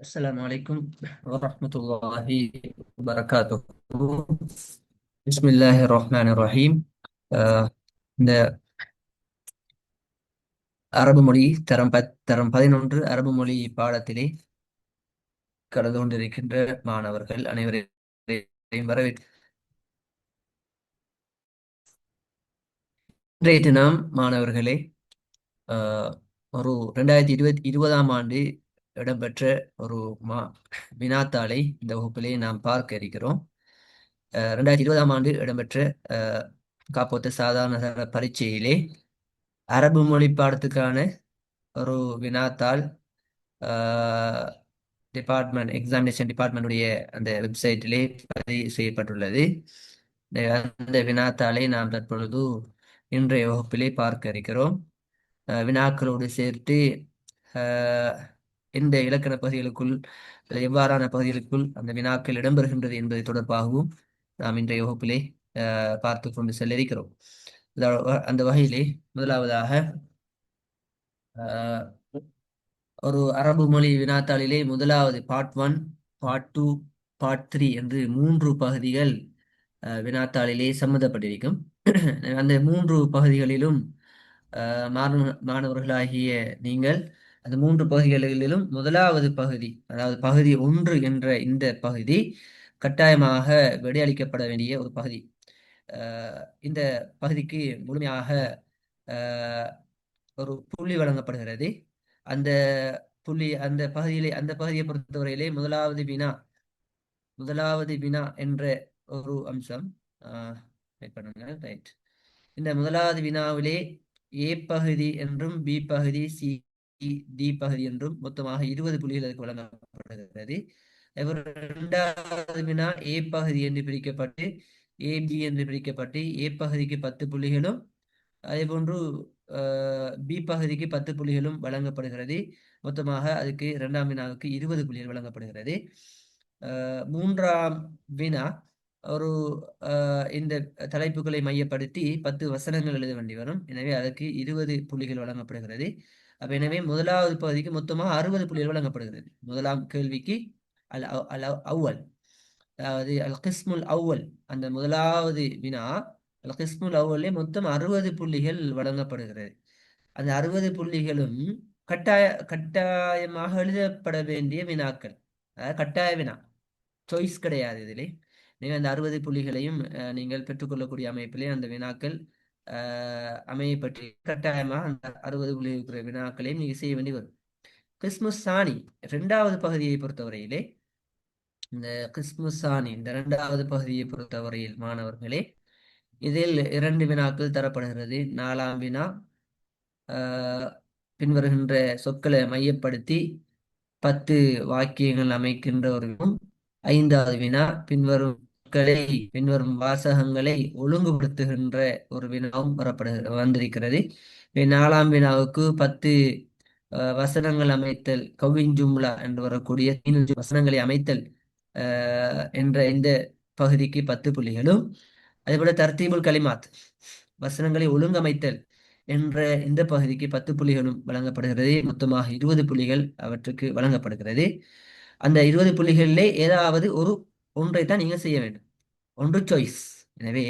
السلام عليكم ورحمة الله وبركاته. بسم الله الرحمن الرحيم. அஹ் இந்த அரபு மொழி தரம் 11 அரபு மொழி பாடத்திலே கலந்து கொண்டிருக்கின்ற மாணவர்கள் அனைவரையும் வரவேற்கிறேன். இன்றைய தினம் மாணவர்களே, அஹ், ஒரு 2020ஆம் ஆண்டு இடம்பெற்ற ஒரு மா வினாத்தாளை இந்த வகுப்பிலே நாம் பார்க்க இருக்கிறோம். 2020ஆம் ஆண்டு இடம்பெற்ற அஹ், காப்போத்த சாதாரண தர பரீட்சையிலே அரபு மொழி பாடத்துக்கான ஒரு வினாத்தாள் எக்ஸாமினேஷன் டிபார்ட்மெண்டுடைய அந்த வெப்சைட்டிலே பதிவு செய்யப்பட்டுள்ளது. அந்த வினாத்தாளை நாம் தற்பொழுது இன்றைய வகுப்பிலே பார்க்க இருக்கிறோம். வினாக்களோடு சேர்த்து அஹ், எந்த இலக்கண பகுதிகளுக்குள் எவ்வாறான பகுதிகளுக்குள் அந்த வினாக்கள் இடம்பெறுகின்றது என்பது தொடர்பாகவும் நாம் இன்றைய வகுப்பிலே பார்த்து கொண்டு செல்ல இருக்கிறோம். அந்த வகையிலே முதலாவதாக அஹ், ஒரு அரபு மொழி வினாத்தாளிலே முதலாவது பார்ட் 1, பார்ட் 2, பார்ட் 3 என்று 3 பகுதிகள் வினாத்தாளிலே சம்மந்தப்பட்டிருக்கும். அந்த 3 பகுதிகளிலும் மாணவர்களாகிய நீங்கள் அந்த 3 பகுதிகளிலும் முதலாவது பகுதி, அதாவது பகுதி 1 என்ற இந்த பகுதி கட்டாயமாக விடையளிக்கப்பட வேண்டிய ஒரு பகுதி. இந்த பகுதிக்கு முழுமையாக அஹ், ஒரு புள்ளி வழங்கப்படுகிறது. அந்த அந்த பகுதியை பொறுத்தவரையிலே முதலாவது வினா என்ற ஒரு அம்சம். wait பண்ணுங்க. ரைட். இந்த முதலாவது வினாவிலே ஏ பகுதி என்றும் பி பகுதி, சி, டி பகுதி என்றும் மொத்தமாக 20 புள்ளிகள் அதுக்கு வழங்கப்படுகிறது. இரண்டாவது வினா ஏ பகுதி என்று பிரிக்கப்பட்டு ஏபி என்று பிரிக்கப்பட்டு ஏ பகுதிக்கு 10 புள்ளிகளும் அதே போன்று பி பகுதிக்கு 10 புள்ளிகளும் வழங்கப்படுகிறது. மொத்தமாக அதுக்கு இரண்டாம் வினாவுக்கு 20 புள்ளிகள் வழங்கப்படுகிறது. மூன்றாம் வினா ஒரு இந்த தலைப்புகளை மையப்படுத்தி 10 வசனங்கள் எழுத வேண்டி வரும். எனவே அதற்கு 20 புள்ளிகள் வழங்கப்படுகிறது. எனவே முதலாவது பகுதிக்கு மொத்தமாக 60 புள்ளிகள் வழங்கப்படுகிறது. முதலாம் கேள்விக்கு அல் அல் அவ்வல், அதாவது அல் கிஸ்முல் அவ்வல், அந்த முதலாவது வினா அல் கிஸ்முல் அவ்வலே மொத்தம் 60 புள்ளிகள் வழங்கப்படுகிறது. அந்த 60 புள்ளிகளும் கட்டாயமாக எழுதப்பட வேண்டிய வினாக்கள், அதாவது கட்டாய வினா, சாய்ஸ் கிடையாது. இதிலே நீங்கள் அந்த 60 புள்ளிகளையும் நீங்கள் பெற்றுக்கொள்ளக்கூடிய அமைப்பிலே அந்த வினாக்கள் அமைய பற்றி கட்டாயமாக அந்த 60 புள்ளி இருக்கிற வினாக்களையும் நீங்கள் செய்ய வேண்டி வரும். கிறிஸ்துமஸ் சாணி இரண்டாவது பகுதியை பொறுத்தவரையிலே இந்த இரண்டாவது பகுதியை பொறுத்தவரையில் மாணவர்களே, இதில் 2 வினாக்கள் தரப்படுகிறது. நாலாம் வினா பின்வருகின்ற சொற்களை மையப்படுத்தி 10 வாக்கியங்கள் அமைக்கின்ற ஒரு வினாவும், 5வது வினா பின்வரும் வாசகங்களை ஒழுங்குபடுத்துகின்ற ஒரு வினாவும் வந்திருக்கிறது. நாலாம் வினாவுக்கு 10 வசனங்கள் அமைத்தல், கவின் ஜும்லா என்று வரக்கூடிய வசனங்களை அமைத்தல் என்ற இந்த பகுதிக்கு 10 புள்ளிகளும், அதேபோல தர்த்தீபுல் கலிமாத், வசனங்களை ஒழுங்கமைத்தல் என்ற இந்த பகுதிக்கு 10 புள்ளிகளும் வழங்கப்படுகிறது. மொத்தமாக 20 புள்ளிகள் அவற்றுக்கு வழங்கப்படுகிறது. அந்த 20 புள்ளிகளிலே ஏதாவது ஒன்றை தான் நீங்கள் செய்ய வேண்டும். ஒன்று சாய்ஸ். எனவே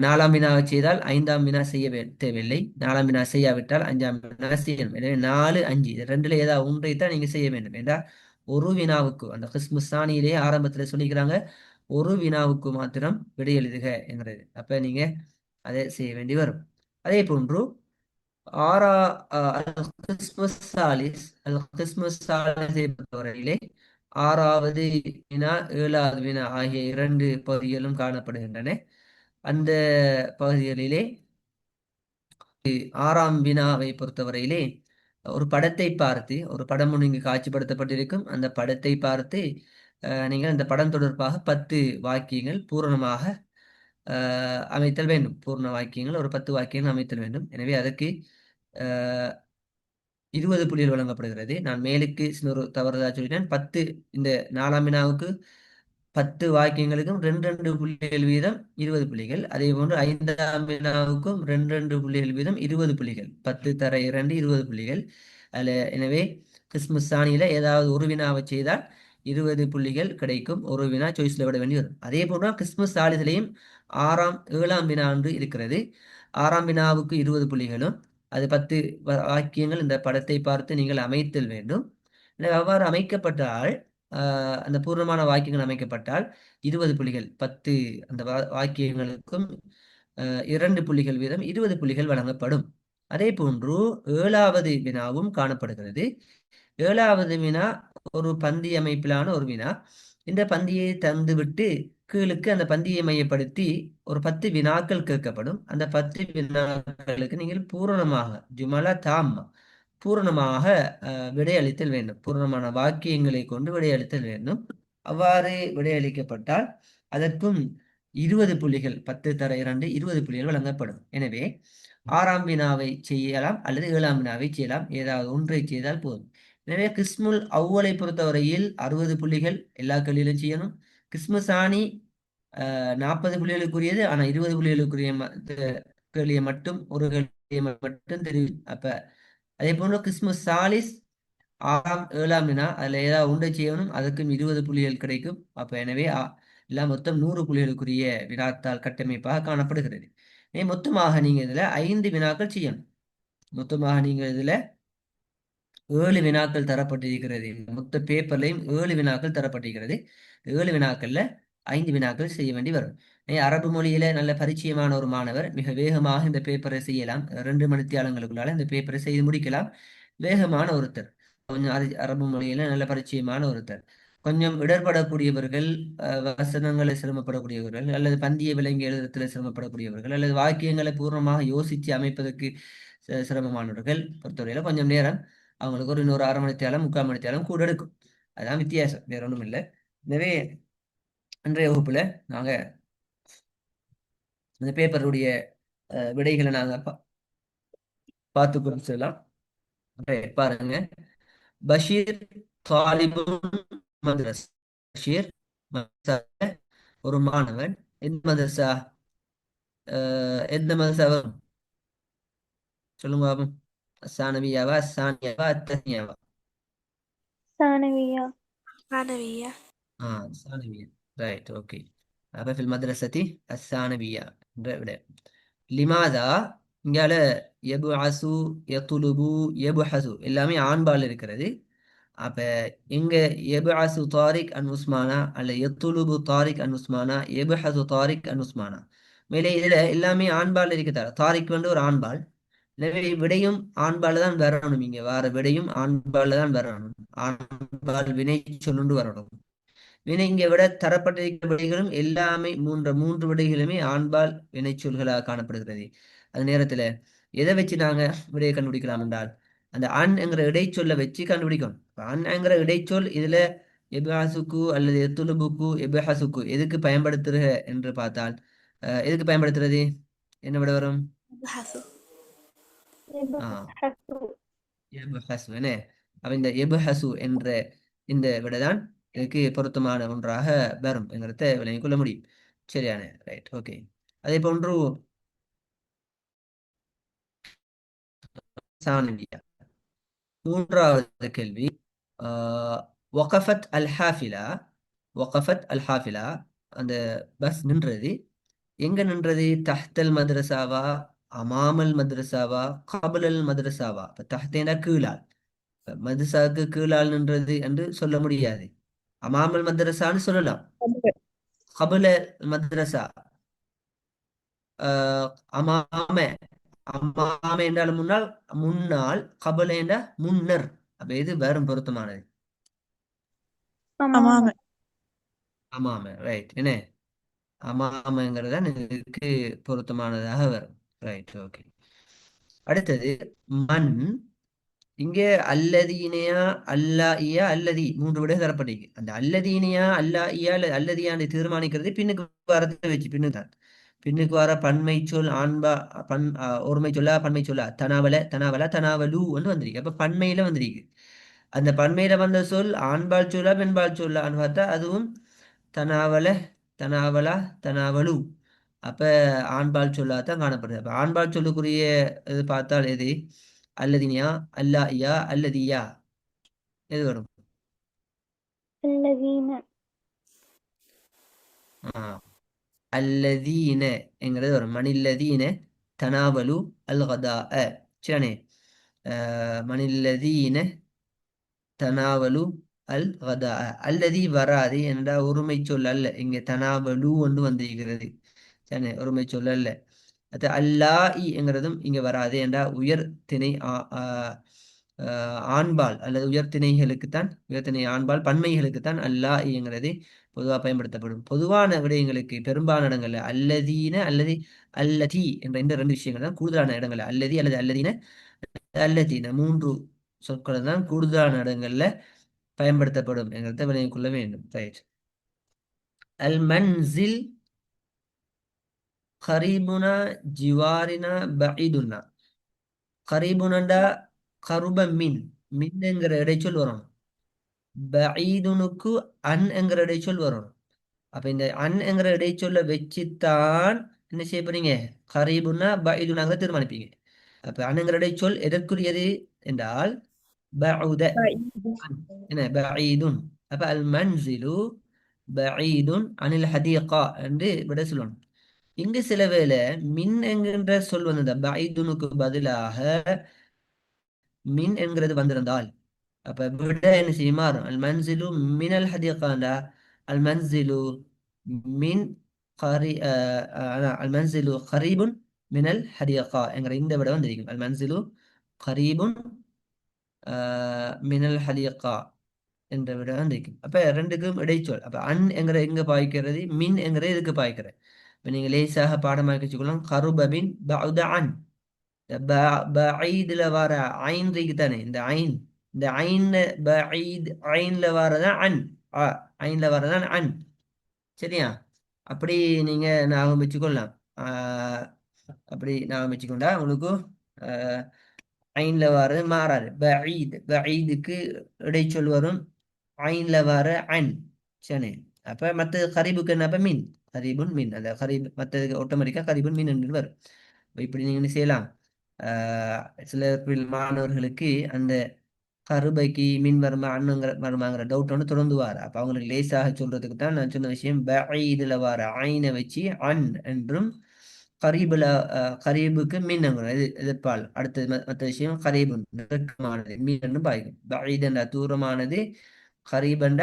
நாலாம் வினாவை செய்தால் 5ஆம் வினா செய்ய தேவையில்லை. நாலாம் வினா செய்யாவிட்டால் 5ஆம் வினா செய்யணும். எனவே 4, 5 இது ரெண்டுல ஏதாவது ஒன்றை தான் நீங்க செய்ய வேண்டும். என்றால் ஒரு வினாவுக்கு அந்த கிஸ்மு சாணியிலே ஆரம்பத்தில் சொல்லிக்கிறாங்க, ஒரு வினாவுக்கு மாத்திரம் விடை எழுதுக என்கிறது. அப்ப நீங்க அதை செய்ய வேண்டி வரும். அதே போன்று ஆறா அல் கிஸ்மஸ் சாலிஸ் பொறுத்தவரையிலே 6வது வினா 7வது வினா ஆகிய 2 பகுதிகளும் காணப்படுகின்றன. அந்த பகுதிகளிலே 6ஆம் வினாவை பொறுத்தவரையிலே ஒரு படத்தை பார்த்து, ஒரு படம் ஒன்று இங்கு காட்சிப்படுத்தப்பட்டிருக்கும். அந்த படத்தை பார்த்து நீங்கள் அந்த படம் தொடர்பாக 10 வாக்கியங்கள் பூரணமாக அமைத்தல் வேண்டும். பூர்ண வாக்கியங்கள் ஒரு 10 வாக்கியங்கள் அமைத்தல் வேண்டும். எனவே அதற்கு 20 புள்ளிகள் வழங்கப்படுகிறது. நான் மேலுக்கு ஒரு தவறுதா சொல்லிட்டேன். இந்த 4ஆம் வினாவுக்கு 10 வாக்கியங்களுக்கும் 2 புள்ளிகள் வீதம் 20 புள்ளிகள். அதே போன்று 5ஆம் வினாவுக்கும் 2 புள்ளிகள் வீதம் 20 புள்ளிகள். 10 தர 2 20 புள்ளிகள். எனவே கிஸ்மு சாணியில ஏதாவது ஒரு வினாவை செய்தால் 20 புள்ளிகள் கிடைக்கும். ஒரு வினா சாய்ஸ்ல விட வேண்டி வரும். அதே போன்று கிறிஸ்துமஸ் சாலிசிலையும் 6ஆம் 7ஆம் வினா என்று இருக்கிறது. 6ஆம் வினாவுக்கு 20 புள்ளிகளும் அது 10 வாக்கியங்கள் இந்த படத்தை பார்த்து நீங்கள் அமைத்தல் வேண்டும். அவ்வாறு அமைக்கப்பட்டால் அந்த பூர்ணமான வாக்கியங்கள் அமைக்கப்பட்டால் 20 புள்ளிகள் 10 அந்த வாக்கியங்களுக்கும் 2 புள்ளிகள் வீதம் 20 புள்ளிகள் வழங்கப்படும். அதே போன்று 7ஆவது வினாவும் காணப்படுகிறது. 7ஆவது வினா ஒரு பந்தி அமைப்பிலான ஒரு வினா. இந்த பந்தியை தந்துவிட்டு கீழுக்கு அந்த பந்தியை மையப்படுத்தி ஒரு 10 வினாக்கள் கேட்கப்படும். அந்த 10 வினாக்களுக்கு நீங்கள் பூரணமாக ஜுமலா தாம் பூரணமாக விடையளித்தல் வேண்டும். பூரணமான வாக்கியங்களை கொண்டு விடையளித்தல் வேண்டும். அவ்வாறு விடையளிக்கப்பட்டால் அதற்கும் 20 புள்ளிகள் 10 தர 2 20 புள்ளிகள் வழங்கப்படும். எனவே 6ஆம் வினாவை செய்யலாம் அல்லது 7ஆம் வினாவை செய்யலாம். ஏதாவது ஒன்றை செய்தால் போதும். எனவே கிஸ்முல் அவ்வளை பொறுத்தவரையில் 60 புள்ளிகள் எல்லா கேள்வியிலும் செய்யணும். கிறிஸ்மஸ் ஆணி 40 புள்ளிகளுக்குரியது. ஆனால் 20 புள்ளிகளுக்குரிய கேள்வியை மட்டும் ஒரு கேள்வியை மட்டும் தெரியும். அப்ப அதே போன்று கிறிஸ்மஸ் சாலிஸ் 6ஆம் 7ஆம் வினா அதுல ஏதாவது ஒன்றை செய்யணும். அதுக்கும் 20 புள்ளிகள் கிடைக்கும். அப்ப எனவே எல்லாம் மொத்தம் 100 புள்ளிகளுக்குரிய வினாத்தாள் கட்டமைப்பாக காணப்படுகிறது. மொத்தமாக நீங்க இதுல 5 வினாக்கள் செய்யணும். மொத்தமாக நீங்க இதுல 7 வினாக்கள் தரப்பட்டிருக்கிறது. மொத்த பேப்பர்லையும் 7 வினாக்கள் தரப்பட்டிருக்கிறது. 7 வினாக்கள்ல 5 வினாக்கள் செய்ய வேண்டி வரும். அரபு மொழியில நல்ல பரிச்சயமான ஒரு மாணவர் மிக வேகமாக இந்த பேப்பரை செய்யலாம். 2 மணித்தியாலங்களுக்குள்ளால இந்த பேப்பரை செய்து முடிக்கலாம். வேகமான ஒருத்தர், கொஞ்சம் அரபு மொழியில நல்ல பரிச்சயமான ஒருத்தர். கொஞ்சம் இடர்படக்கூடியவர்கள், வசனங்களை சிரமப்படக்கூடியவர்கள், அல்லது பந்திய விலங்கி எழுதுறதுல சிரமப்படக்கூடியவர்கள், அல்லது வாக்கியங்களை பூர்ணமாக யோசித்து அமைப்பதற்கு சிரமமானவர்கள் பொறுத்தவரையில கொஞ்சம் நேரம் அவங்களுக்கு ஒரு இன்னொரு 1/2 மணித்தியாலம் 3/4 மணித்தியாலம் கூட எடுக்கும். அதுதான் வித்தியாசம், வேற ஒன்றும் இல்லை. எனவே இன்றைய வகுப்புல நாங்க இந்த பேப்பருடைய விடைகளை நாங்க பார்த்து குறிச்சிடலாம். பாருங்க. பஷீர் தாலிபுன் மதரஸ். பஷீர் ஒரு மாணவன். எந்த மதரசா? எந்த மதரசா வரும் சொல்லுங்க பாபு. சானவியாவா, சானியாவா, அத்தனியாவா? ثانوية. ثانوية. ثانوية. Right, okay. அப்ப في المدرسة الثانوية என்ற விட. லிமாதா இங்கால எபுஅசு, யதுலுபு, எபுஹசு எல்லாமே ஆண்பால் இருக்கிறது. அப்ப இங்க எபுஅசு தாரிக் அன் உஸ்மானா அல்ல யதுலுபு தாரிக் அன் உஸ்மானா, எபுஹசு தாரிக் அன் உஸ்மானா. மேலே இதுல எல்லாமே ஆண்பால் இருக்கிறதா. தாரிக் வந்து ஒரு ஆண்பால். எனவே விடையும் ஆண்பால் தான் வரணும். இங்க வார விடையும் ஆண்பால் தான் வரணும். ஆண்பால் வினை சொல்லுண்டு வரணும். வினை இங்க விட தரப்பட்டிருக்கிற விடைகளும் எல்லாமே மூன்று விடைகளுமே ஆண்பால் வினை சொல்களாக காணப்படுகிறது. அது நேரத்துல எதை வச்சு நாங்க விடையை கண்டுபிடிக்கலாம் என்றால் அந்த அன் என்கிற இடைச்சொல்லை வச்சு கண்டுபிடிக்கணும். அன் என்கிற இடைச்சொல் இதுல எபஹசுக்கு அல்லது எத்துலுபுக்கு எபஹசுக்கு எதுக்கு பயன்படுத்துற என்று பார்த்தால் எதுக்கு பயன்படுத்துறது? என்ன விட வரும்? இந்த எபுஹசு என்ற இந்த விடைதான் இதுக்கு பொருத்தமான ஒன்றாக வரும் என்கிறத விளங்கிக் கொள்ள முடியும். சரியான, ரைட், ஓகே. அதே போன்று சானவியா மூன்றாவது கேள்வி. வகஃபத் அல் ஹாஃபிலா. வகஃபத் அல் ஹாஃபிலா அந்த பஸ் நின்றது. எங்க நின்றது? தஹ்தல் மദ്രസാவா, அமாமல் மദ്രസാவா, கபலல் மദ്രസാவா? தஹ்தேனா கீழால், மதரசாவுக்கு கீழால் நின்றது என்று சொல்ல முடியாது. அமாமல் மദ്രസാன்னு சொல்லலாம். கபல மദ്രസா, அமாம. அமாம என்றால் முன்னால், முன்னால். கபல என்ற முன்னர். அப்ப எது வேறும் பொருத்தமானது? أمامة. அமாம, ரைட். என்ன அமாமங்கிறது இதுக்கு பொருத்தமானதாக வரும். Right, okay. அடுத்தது மண். இங்க அல்லதீனையா அல்லாஇயா அல்லதி மூன்று விட தரப்பட்டிருக்கு. அந்த அல்லதீனையா அல்லாஇயா அல்லதியான்னு தீர்மானிக்கிறது பின்னுக்கு வரத்தை வச்சு. பின்னுதான் பின்னுக்கு வர பன்மை சொல் ஆண்பா ஒருமை சொல்லா பன்மை சொல்லா தனாவல தனாவலா தனாவலு வந்து வந்திருக்கு. அப்ப பன்மையில வந்திருக்கு. அந்த பன்மையில வந்த சொல் ஆண்பால் சொல்லா பெண்பால் சொல்லான்னு பார்த்தா அதுவும் தனாவல தனாவலா தனாவலு. அப்ப ஆண்பால் சொல்லாதான் காணப்படுது. அப்ப ஆண்பால் சொல்லுக்குரிய இது பார்த்தால் எது? அல்லதினியா அல்லாஇயா அல்லதியா? எது வரும்? الذين. அல்லதீன என்கிறது வரும். மணில்லதீன தனாவலு அல் கதா சரியானே. மணில்லதீன தனாவலு அல் கதா. அல்லதி வராது என்ற ஒருமை சொல் அல்ல. இங்கே தனாவலு ஒன்று வந்திருக்கிறது. சரி, ஒருமை சொல் அல்ல. அது அல்லா என்கிறதும் இங்க வராது என்ற உயர் திணை ஆண்பால் அல்லது உயர்திணைகளுக்குத்தான், உயர்திணை ஆண்பால் பன்மைகளுக்குத்தான் அல்லா என்கிறது பொதுவாக பயன்படுத்தப்படும். பொதுவான விடயங்களுக்கு பெரும்பாலான இடங்கள்ல அல்லதீன அல்லது அல்லதி என்ற இந்த ரெண்டு விஷயங்கள் தான் கூடுதலான இடங்கள்ல. அல்லதி அல்லது அல்லதீன அல்லதீன மூன்று சொற்கள் தான் கூடுதலான இடங்கள்ல பயன்படுத்தப்படும் என்கிறத விளங்கிக் கொள்ள வேண்டும். ரைட். அல் மன்சில் கரீபுனா ஜிவாரினா பஈதுன்னா. கரீபுனண்டா கருப மின், மின்ங்கிற இடைச்சொல் வரணும். பஈதுனுக்கு அன் என்கிற இடைச்சொல் வரணும். அப்ப இந்த அன் என்கிற இடைச்சொல்ல வச்சுத்தான் என்ன செய்ய போறீங்க? கரீபுன்னா பஈதுனாங்க தீர்மானிப்பீங்க. அப்ப அன்னுங்கிற இடைச்சொல் எதற்குரியது என்றால் பஉத, بعيد. என்ன பஈதுன். அப்ப அல் மன்சிலு பஈதுன் அனில் ஹதீகா என்று விட சொல்லணும். இங்கு சில வேளை மின் என்கின்ற சொல் வந்தது பஈதுனுக்கு பதிலாக மின் என்கிறது வந்திருந்தால் அப்ப விட என்ன செய்யும்? மாறும். அல் மன்சிலு மினல் ஹதீகாண்டா அல் மன்சிலு மின் கரி அல் மன்சிலு கரீபுன் மினல் ஹதீகா என்கிற இந்த விட வந்திருக்கும். அல் மன்சிலு கரீபுன் மினல் ஹதீகா என்ற விட வந்திருக்கும். அப்ப ரெண்டுக்கும் இடைச்சொல். அப்ப அன் என்கிற எங்க பாய்க்கிறது, மின் என்கிற இதுக்கு பாய்க்கிறது. இப்ப நீங்க லேசாக பாடமாக்கி வச்சுக்கலாம். கருபபின் பஉத அன். பஈதுல வர ஐன் இருக்கு தானே, இந்த ஐன், இந்த ஐன் பஈத் ஐன்ல வரதான் அன். ஐன்ல வரதான் அன். சரியா? அப்படி நீங்க ஞாபகம் வச்சுக்கொள்ளலாம். அப்படி ஞாபகம் வச்சுக்கொண்டா உங்களுக்கு ஐன்ல வர மாறாது. பஈத், பஈதுக்கு இடைச்சொல் வரும் ஐன்ல வர அன். சரி. அப்ப மற்ற கரீபுக்கு என்ன? அப்ப மீன், கரீபுன் மீன். அந்த கரீப் மற்ற ஆட்டோமேட்டிக்கா கரீபுன் மீன் என்று வரும். இப்படி நீங்க என்ன செய்யலாம்? சில மாணவர்களுக்கு அந்த கருபைக்கு மீன் வருமா அண்ணுங்கிற வருமாங்கிற டவுட் ஒன்று தொடர்ந்து வார. அப்ப அவங்களுக்கு லேசாக சொல்றதுக்கு தான் நான் சொன்ன விஷயம். பஈதுல வர ஐனை வச்சு அன் என்றும், கரீபுல கரீபுக்கு மீன் இது எதிர்ப்பால். அடுத்தது மற்ற விஷயம் கரீபு நெருக்கமானது மீன் என்றும் பாய்க்கும். பஈத் என்ற தூரமானது, கரீப் என்ற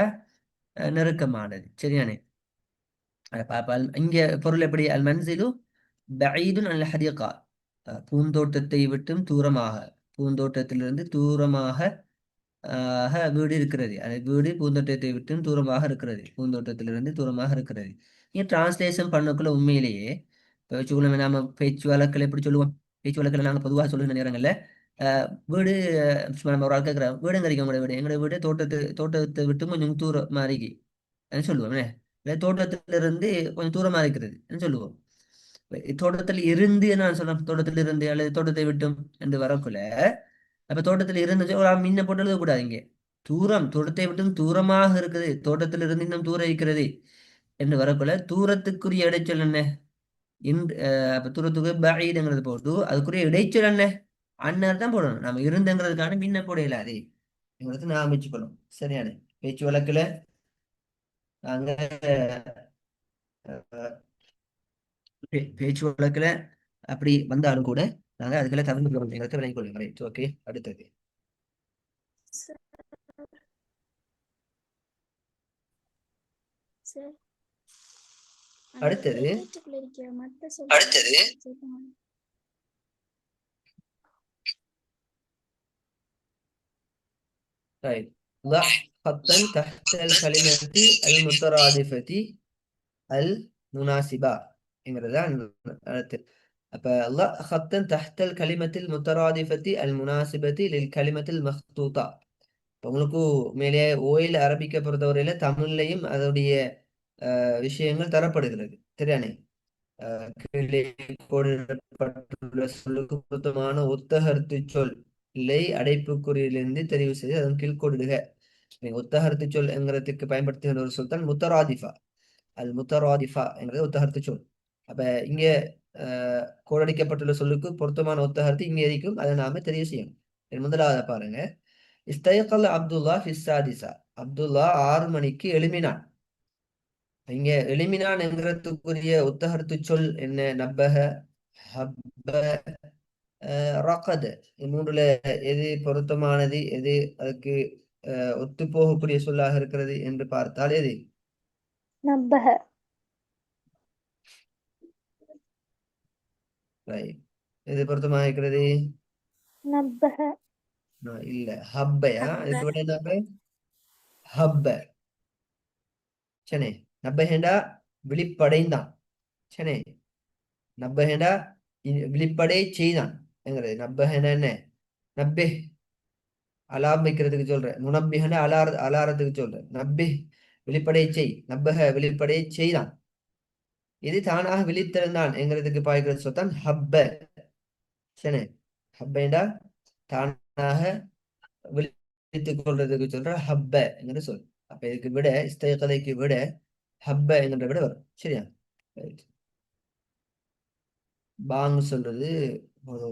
நெருக்கமானது. சரியானே? இங்க பொருள் எப்படி? அல் மன்சிலு பஈதுன் அல் ஹதீகா, பூந்தோட்டத்தை விட்டும் தூரமாக, பூந்தோட்டத்திலிருந்து தூரமாக வீடு இருக்கிறது. அது வீடு பூந்தோட்டத்தை விட்டும் தூரமாக இருக்கிறது, பூந்தோட்டத்திலிருந்து தூரமாக இருக்கிறது. நீங்க டிரான்ஸ்லேஷன் பண்ணக்குள்ள உண்மையிலேயே இப்போ வச்சுக்கொள்ள நாம பேச்சு வழக்கில் எப்படி சொல்லுவோம்? பேச்சு வழக்கில் நாங்கள் பொதுவாக சொல்லுகிற நேரங்களில் வீடு சும்மா நம்ம ஒரு ஆள் கேட்குறோம், வீடுங்க இருக்கு உங்களோட வீடு, எங்களோட வீடு தோட்டத்தை விட்டு கொஞ்சம் தூரம் மாறி சொல்லுவோம். இல்லை தோட்டத்திலிருந்து கொஞ்சம் தூரமா இருக்கிறது சொல்லுவோம். தோட்டத்தில் இருந்து நான் சொல்றேன், தோட்டத்தில் இருந்து அல்லது தோட்டத்தை விட்டும் என்று வரக்குள்ள, அப்ப தோட்டத்தில் இருந்து ஒரு மின்ன போட்டு எழுதக்கூடாது. இங்கே தூரம், தோட்டத்தை விட்டும் தூரமாக இருக்குது, தோட்டத்தில் இருந்து இன்னும் தூரம் இருக்கிறது என்று வரக்குள்ள தூரத்துக்குரிய இடைச்சொல் என்ன? அப்ப தூரத்துக்கு பஈதுங்கிறது போட்டு அதுக்குரிய இடைச்சொல் என்ன? அந்நேரம் தான் போடணும். நம்ம இருந்துங்கிறதுக்கான மின்ன போட இயலாது எங்களுக்கு நான் வச்சுக்கணும். சரியான பேச்சு வழக்குல நாங்க பேச்சு வழக்குல அப்படி வந்தாலும் கூட நாங்க அதுக்கெல்லாம் தவிர்த்து கொள்ளும் எங்களுக்கு விளங்கிக் கொள்ளுங்க. ஓகே, அடுத்தது சரி. அடுத்தது பிராக்கெட்டுக்குள்ள இருக்கிற மற்ற அடுத்தது சொல்லுங்க. طيب ضع خطا تحت الكلمة المترادفة المناسبة என்கிறதா அடுத்து. அப்ப ضع خطا تحت الكلمة المترادفة المناسبة للكلمة المخطوطة. உங்களுக்கு மேலே ஓயில் அரபிக்க பொறுத்தவரையில தமிழ்லையும் அதோடைய விஷயங்கள் தரப்படுகிறது. சரியானே? கீழே கோடிடப்பட்டுள்ள சொல்லுக்கு பொருத்தமான ஒத்தகர்த்து சொல் இல்லை அடைப்புக்குறியிலிருந்து தெரிவு செய்து அதன் கீழ்கோடிடுக. ஒத்தகர்த்து சொல் என்கிறதுக்கு பயன்படுத்துகிற ஒரு சொல் தான் முத்தராதிஃபா. அல் முத்தராதிஃபா என்கிறது ஒத்தகர்த்து சொல். அப்ப இங்க கோடடிக்கப்பட்டுள்ள சொல்லுக்கு பொருத்தமான ஒத்தகர்த்து இங்கே இருக்கும், அதை நாம தெரிவு செய்யணும். முதலாவது பாருங்க, இஸ்தைகல் அப்துல்லா ஃபிஸ்ஸாதிசா. அப்துல்லா 6 மணிக்கு எழும்பினான். இங்க எழுமினான் என்கிறதுக்குரிய உத்தகர்த்து சொல் என்ன? நப்பக, ஹப்ப, ரகத. மூன்றுல எது பொருத்தமானது, எது அதுக்கு ஒத்து போகக்கூடிய சொல்லாக இருக்கிறது என்று பார்த்தால் எது? نبه. Right. எது பொருத்தமாக இருக்கிறது? نبه. இல்ல, ஹப்பயா. இதுக்கு விட என்ன? ஹப்ப. சரி, நப்பஹேண்டா விழிப்படைந்தான். சரி, நப்பஹேண்டா விழிப்படை செய்தான் என்கிறது. நப்பஹேண்டா என்ன? நப்பே அலாம் வைக்கிறதுக்கு சொல்றேன். முனப்பிஹன அலாரத்துக்கு சொல்றேன். நப்பி விழிப்படை செய். நப்பக விழிப்படை செய்தான். இது தானாக விழித்திருந்தான் என்கிறதுக்கு பாய்க்கிறது சொத்தான் ஹப்ப. சரி, ஹப்பேண்டா தானாக விழித்துக் கொள்றதுக்கு சொல்ற ஹப்ப என்கிற சொல். அப்ப இதுக்கு விட இஸ்தைகலைக்கு விட ஹப்ப என்கிற விட வரும். சரியா? ரைட். பாங் சொல்றது ஒரு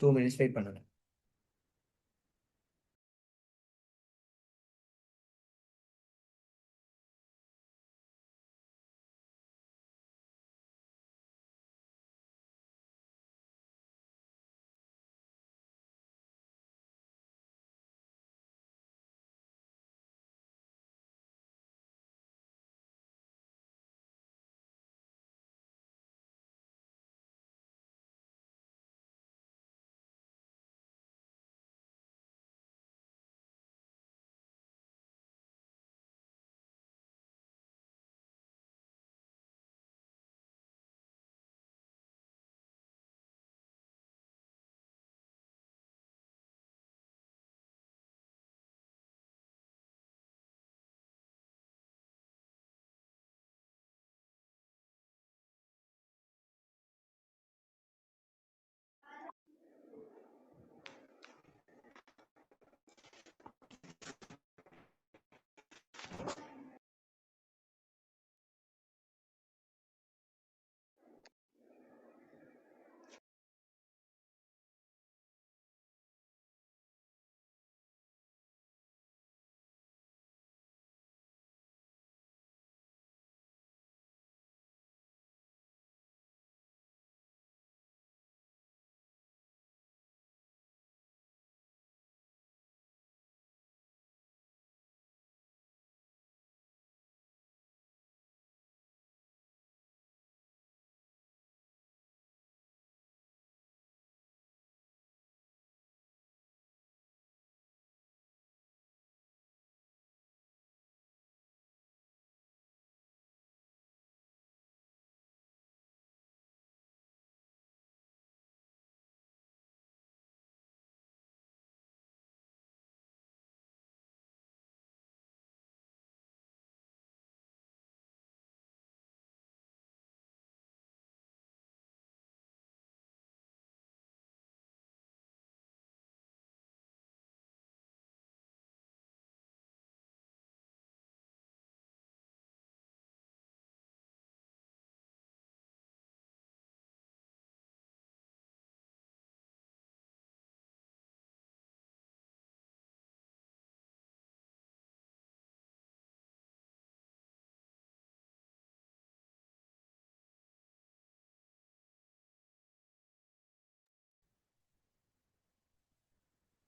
2 மினிட்ஸ் வெயிட் பண்ணணும்.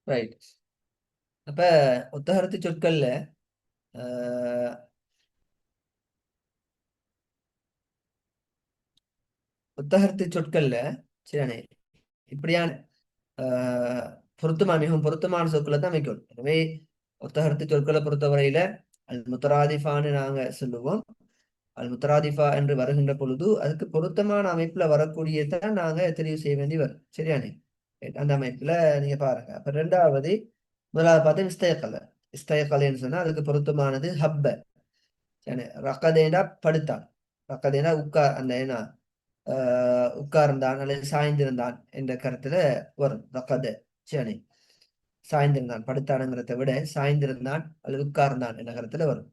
ரைட். அப்ப ஒத்தகரத்து சொற்கள்ல ஆஹ், ஒத்தகரத்து சொற்கள்ல சரியானே இப்படியான ஆஹ், மிகவும் பொருத்தமான சொற்களை தான் அமைக்கணும். எனவே ஒத்தகரத்து சொற்களை பொறுத்தவரையில அல் முத்தராதிஃபான்னு நாங்க சொல்லுவோம். அல் முத்தராதிஃபா என்று வருகின்ற பொழுது அதுக்கு பொருத்தமான அமைப்புல வரக்கூடியதான் நாங்க தெரிவு செய்ய வேண்டி வரும். சரியானே? அந்த அமைப்புல நீங்க பாருங்க. அப்ப ரெண்டாவது, முதலாவது பார்த்து இஸ்தயக்கலை. இஸ்தயக்கலைன்னு சொன்னா அதுக்கு பொருத்தமானது ஹப்ப. சரி, ரக்கதேனா படுத்தான். ரக்கதேனா அந்த என்ன உட்கார்ந்தான் அல்லது சாய்ந்திருந்தான் என்ற கருத்துல வரும் ரக்கத. சரி, சாய்ந்திருந்தான். படுத்தானுங்கிறத விட சாய்ந்திருந்தான் அல்லது உட்கார்ந்தான் என்ற கருத்துல வரும்.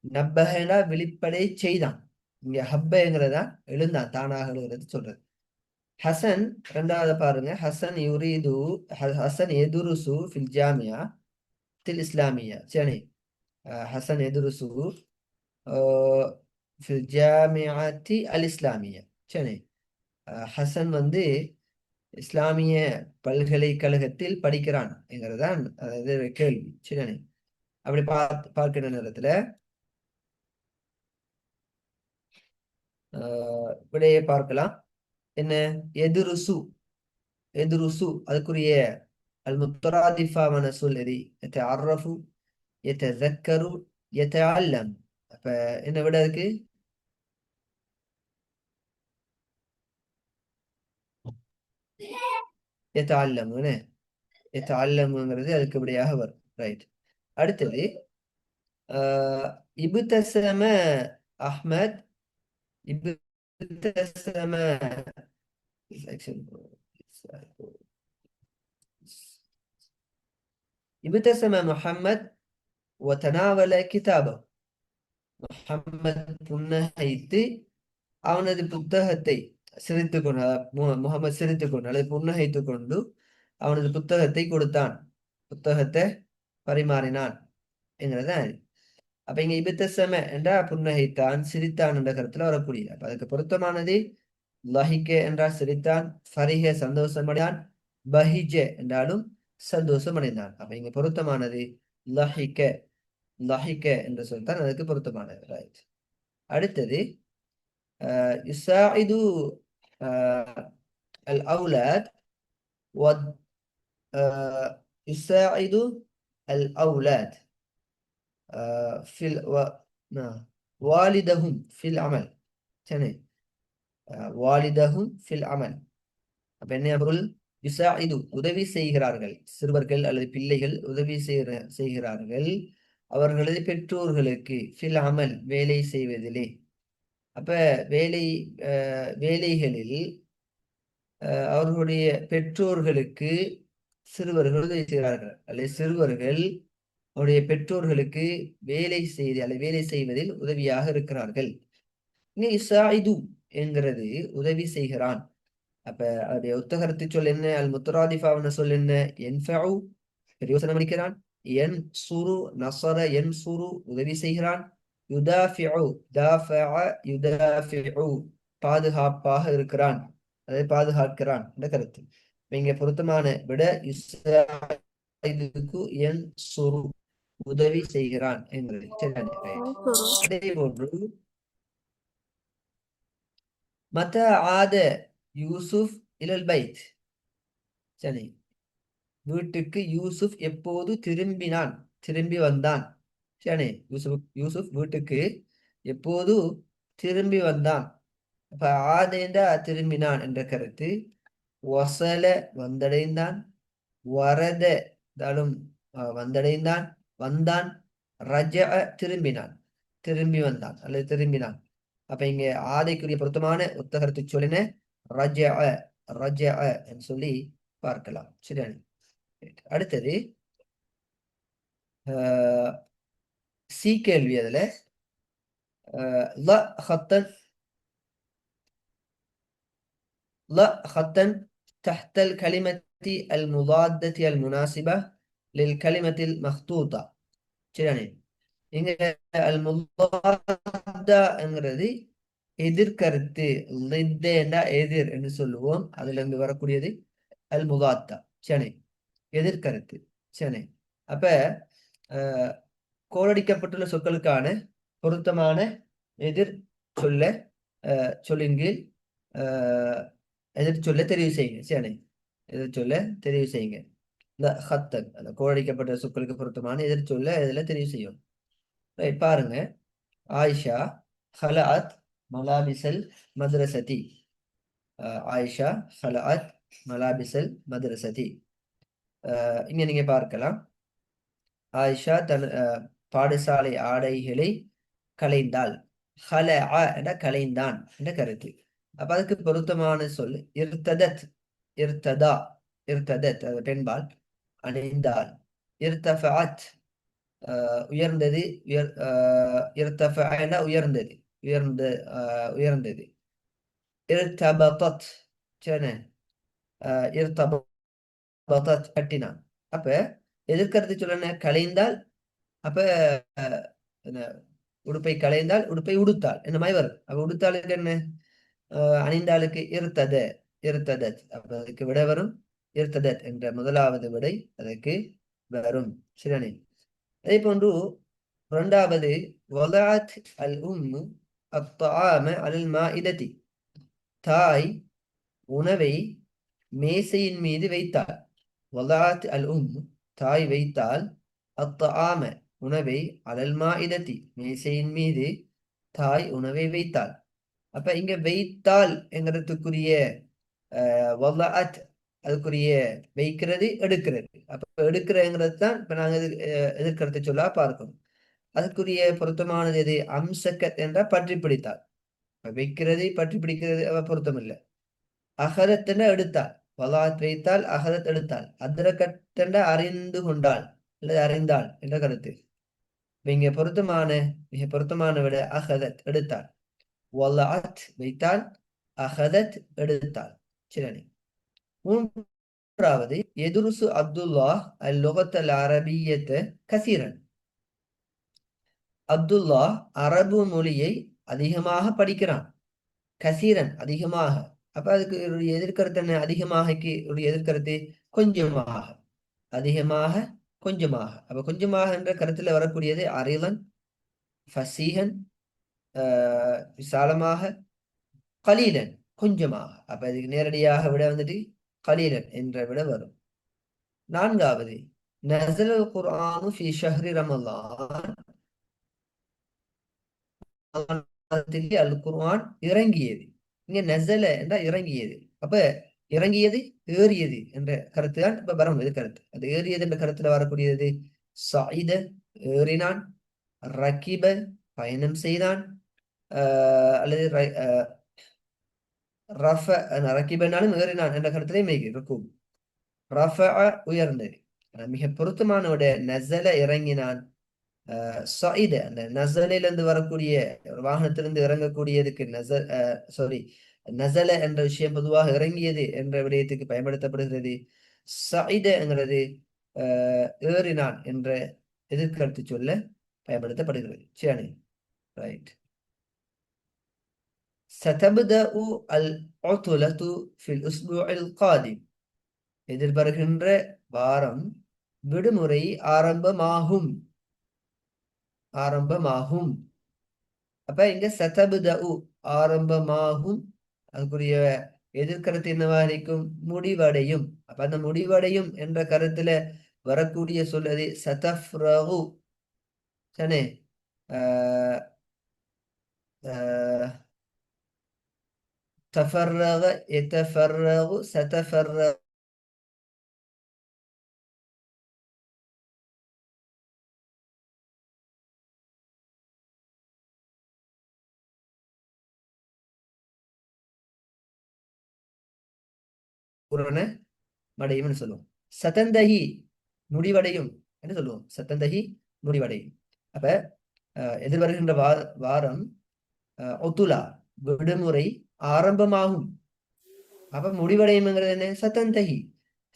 நப்பகனா விழிப்படை செய்தான். இங்க ஹப்பங்கிறதா எழுந்தான், தானாக எழுதுறது சொல்றது. ஹசன் ரெண்டாவது பாருங்க. ஹசன் யுரீது ஹசன் எதுருசு ஃபில் ஜாமியா. الإسلامية يعني حسن يدرس في الجامعة الإسلامية يعني ஹசன் வந்து இஸ்லாமிய பல்கலைக்கழகத்தில் படிக்கிறான் என்கிறதான் அதாவது கேள்வி சரிதானே அப்படி பார்க்கிற நேரத்துல விடையை பார்க்கலாம் என்ன எதிருசு எதிருசு அதுக்குரிய المترادفة சொல் எது يتعرف يتذكر يتعلم அப்ப என்ன விட இருக்கு يتعلم يتعلمங்கிறது அதுக்கு விடையாக வரும் ரைட் அடுத்தது இப்தஸம அஹ்மத் இப்தஸம ابتسم محمد وتناول كتابه முஹம்மத் புன்னகைத்து அவனது புத்தகத்தை சிரித்து கொண்டு முகமது சிரித்து கொண்டு அல்லது புன்னகைத்து கொண்டு அவனது புத்தகத்தை கொடுத்தான் புத்தகத்தை பரிமாறினான் என்கிறதான் அப்ப இங்க இபத்தசம என்றா புன்னகைத்தான் சிரித்தான் என்ற கருத்துல வரக்கூடிய அப்ப அதுக்கு பொருத்தமானது லஹிக என்றால் சிரித்தான் ஃபரிஹ சந்தோஷமடைந்தான் பஹிஜ என்றாலும் சந்தோஷம் அடைந்தான் அப்ப இங்க பொருத்தமானது லஹிக லஹிக என்று சொல்லித்தான் அதுக்கு பொருத்தமானது ரைட் அடுத்தது يساعد الأولاد يساعد الأولاد في والدهم في العمل சரி والدهم في العمل அப்ப என்ன பொருள் யுசாஇது உதவி செய்கிறார்கள் சிறுவர்கள் அல்லது பிள்ளைகள் உதவி செய்கிறார்கள் அவர்களது பெற்றோர்களுக்கு ஃபில் அமல் வேலை செய்வதிலே அப்ப வேலைகளில் அவர்களுடைய பெற்றோர்களுக்கு சிறுவர்கள் உதவி செய்கிறார்கள் அல்லது சிறுவர்கள் அவருடைய பெற்றோர்களுக்கு வேலை செய்வதில் உதவியாக இருக்கிறார்கள் இங்க இசாயிது என்கிறது உதவி செய்கிறான் அப்ப அதோடைய ஒத்தகரத்து சொல் என்ன அல் முத்தராதிஃபாவன சொல் என்ன என்ஃபஉ பிரயோசனம் அளிக்கிறான் என் சுரு நசர என் சுரு உதவி செய்கிறான் யுதாஃபிஉ தாஃபஅ யுதாஃபிஉ பாதுகாப்பாக இருக்கிறான் அதை பாதுகாக்கிறான் என்ற கருத்து இங்க பொருத்தமான விட இஸ்ராயிலுக்கு என் சுரு உதவி செய்கிறான் என்கிறது அதே போன்று மத்த ஆத யூசுப் இலல் பைத் சரி வீட்டுக்கு யூசுப் எப்போது திரும்பி வந்தான் சரி யூசுப் வீட்டுக்கு எப்போது திரும்பி வந்தான் அப்ப ஆதேண்டா திரும்பினான் என்ற கருத்து வசல வந்தடைந்தான் வரத தாலும் வந்தடைந்தான் வந்தான் ரஜ திரும்பி வந்தான் அல்லது திரும்பினான் அப்ப இங்க ஆதைக்குரிய பொருத்தமான ஒத்தகரத்து சொல்லின ரஜ ரஜ என்று சொல்லி பார்க்கலாம் சரியான அடுத்தது சி கேள்வி அதுல خطا تحت الكلمة المضادة المناسبة للكلمة المخطوطة சரியானே இங்க المضادة எதிர்கருத்து எதிர் என்று சொல்லுவோம் அதுல இருந்து வரக்கூடியது அல் முதாத்தா சரி எதிர்கருத்து சரி அப்ப கோலடிக்கப்பட்டுள்ள சொற்களுக்கான பொருத்தமான எதிர் சொல்லின் கீழ் எதிர் சொல்ல தெரிவு செய்யுங்க சரி எதிர் சொல்ல தெரிவு செய்யுங்க இந்த ஹத்தன் அந்த கோலடிக்கப்பட்ட சொற்களுக்கு பொருத்தமான எதிர் சொல்ல இதுல தெரிவு செய்யும் பாருங்க ஆயிஷா ஹலாத் மலாபிசல் மதரசதி ஆயிஷா ஹலாத் மலாபிசல் மதரசதி இங்க நீங்க பார்க்கலாம் ஆயிஷா தன் பாடசாலை ஆடைகளை களைந்தாள் என்ற களைந்தான் என்ற கருத்து அப்ப அதுக்கு பொருத்தமான சொல் இர்ததத் பெண்பால் அணிந்தாள் இர்தஃபஅத் உயர்ந்தது இர்தஃபஅன உயர்ந்தது உயர்ந்தது இர்தபதத் சரி இர்தபதத் கட்டினான் அப்ப எதிர்கருத்து சொல்லன களைந்தால், அப்ப என்ன, உடுப்பை களைந்தால் உடுப்பை உடுத்தாள் என்ன மாதிரி வரும். அப்ப உடுத்தாளுக்கு என்ன, அணிந்தாளுக்கு இருத்தத, இருத்ததத். அப்ப அதுக்கு விடை வரும் இருத்ததத் என்ற முதலாவது விடை அதற்கு வரும். சரியானே. அதே போன்று இரண்டாவது வலாத் அல் உம்மு அத்தாம அல் மாஇததி, தாய் உணவை மேசையின் மீது வைத்தாள். வலாத் அல் தாய் வைத்தால், அத்தாம உணவை, அலல் மாஇததி மேசையின் மீது தாய் உணவை வைத்தாள். அப்ப இங்க வைத்தால் என்கிறதுக்குரிய வலாத், அதுக்குரிய வைக்கிறது எடுக்கிறது. அப்ப எடுக்கிறங்கிறது தான் இப்ப நாங்க எதிர்கருத்து சொல்ல பார்க்கணும். அதுக்குரிய பொருத்தமானது எது, அம்சக்கத் என்ற பற்றி பிடித்தாள். வைக்கிறது பற்றி பிடிக்கிறது பொருத்தம் இல்லை. அகதத்தென்ற எடுத்தாள், வலாத் வைத்தால் அகதத் எடுத்தாள். அதிரக்கத்தென்ற அறிந்து கொண்டாள் அல்லது அறிந்தாள் என்ற கருத்து. இங்க பொருத்தமான, மிக பொருத்தமான விட அகதத் எடுத்தாள். வலாத் வைத்தால், அகதத் எடுத்தாள். சரி. மூன்றாவது எதுருசு அப்துல்லா அல் லுகத்தல் அரபியத்த கசீரன். அப்துல்லா அரபு மொழியை அதிகமாக படிக்கிறான். கசீரன் அதிகமாக. அப்ப அதுக்கு எதிர்கருத்து என்ன, அதிகமாகக்கு எதிர்கருத்து கொஞ்சமாக. அதிகமாக கொஞ்சமாக. அப்ப கொஞ்சமாக என்ற கருத்துல வரக்கூடியது அரிலன், ஃபசீஹன் விசாலமாக, கலீலன் கொஞ்சமாக. அப்ப இதுக்கு நேரடியாக விட வந்துட்டு கலீலன் என்ற விட வரும். நான்காவது நஸல் குர்ஆனு ஃபி ஷஹ்ரி ரமலான், அல் குர்ஆன் இறங்கியது. இங்க நஸல என்ற இறங்கியது. அப்ப இறங்கியது ஏறியது என்ற கருத்து தான் இப்ப வரும். இது கருத்து அது ஏறியது என்ற கருத்துல வரக்கூடியது சாயித ஏறினான், ரக்கிப பயணம் செய்தான், அல்லது ரஃப ரக்கிபனாலும் ஏறினான் என்ற கருத்திலே இருக்கும். ரஃப உயர்ந்தது. மிக பொருத்தமான விட நஸல இறங்கினான், சயித அந்த நசலிலிருந்து வரக்கூடிய ஒரு வாகனத்திலிருந்து இறங்கக்கூடியதுக்கு நசல என்ற விஷயம் பொதுவாக இறங்கியது என்ற விடயத்துக்கு பயன்படுத்தப்படுகிறது. சயித என்கிறது ஏறினான் என்ற எதிர்கருத்து சொல்ல பயன்படுத்தப்படுகிறது. சரி, ரைட். ستبدأ العطلة في الأسبوع القادم. எதிர்வருகின்ற வாரம் விடுமுறை ஆரம்பமாகும். ஆரம்பமாகும். அப்ப இங்க சதபுதஉ ஆரம்பமாகும். அதுக்குரிய எதிர்கருத்து என்னவா இருக்கும், முடிவடையும். அப்ப அந்த முடிவடையும் என்ற கருத்துல வரக்கூடிய சொல்லது சதஃப்ரகு. சனே தஃபர்ரக யதஃபர்ரகு சதஃபர்ரகு. மடையும் சொல்லுவோம். சதந்தகி முடிவடையும் என்று சொல்லுவோம். சதந்தகி முடிவடையும். அப்ப எதிர்வருகின்ற வாரம் ஒத்துலா விடுமுறை ஆரம்பமாகும். அப்ப முடிவடையும்ங்கிறது என்ன, சதந்தகி.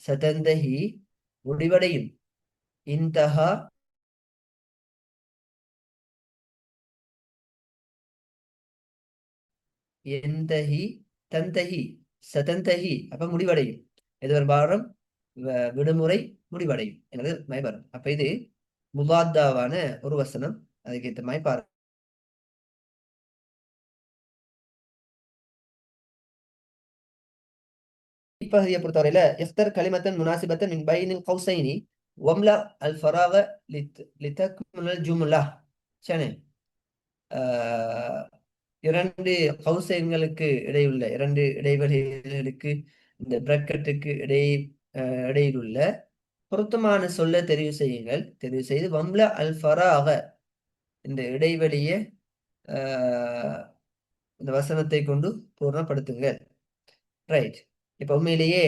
சதந்தகி முடிவடையும். இன்தஹா எந்தஹி தந்தஹி சதந்தஹி. அப்ப முடிவடையும். இது ஒரு வாரம் விடுமுறை முடிவடையும் என்கிறது மைபரம். அப்ப இது முபாத்தாவான ஒரு வசனம். அதுக்கேற்ற மாதிரி பாரு. இப்பகுதியை பொறுத்தவரையில இஃப்தர் கலிமத்தன் முனாசிபத்தன் மின் பைனில் கௌசைனி வம்லா அல் ஃபராக லிதக்முல் ஜும்லா. சரி. இரண்டு கௌசைன்களுக்கு இடையுள்ள இரண்டு இடைவெளிகளுக்கு, இந்த பிரக்கெட்டுக்கு இடையில் உள்ள பொருத்தமான சொல்ல தெரிவு செய்யுங்கள். தெரிவு செய்து வம்ல அல் ஃபராக இந்த இடைவெளியை இந்த வசனத்தை கொண்டு பூர்ணப்படுத்துங்கள். ரைட். இப்ப உண்மையிலேயே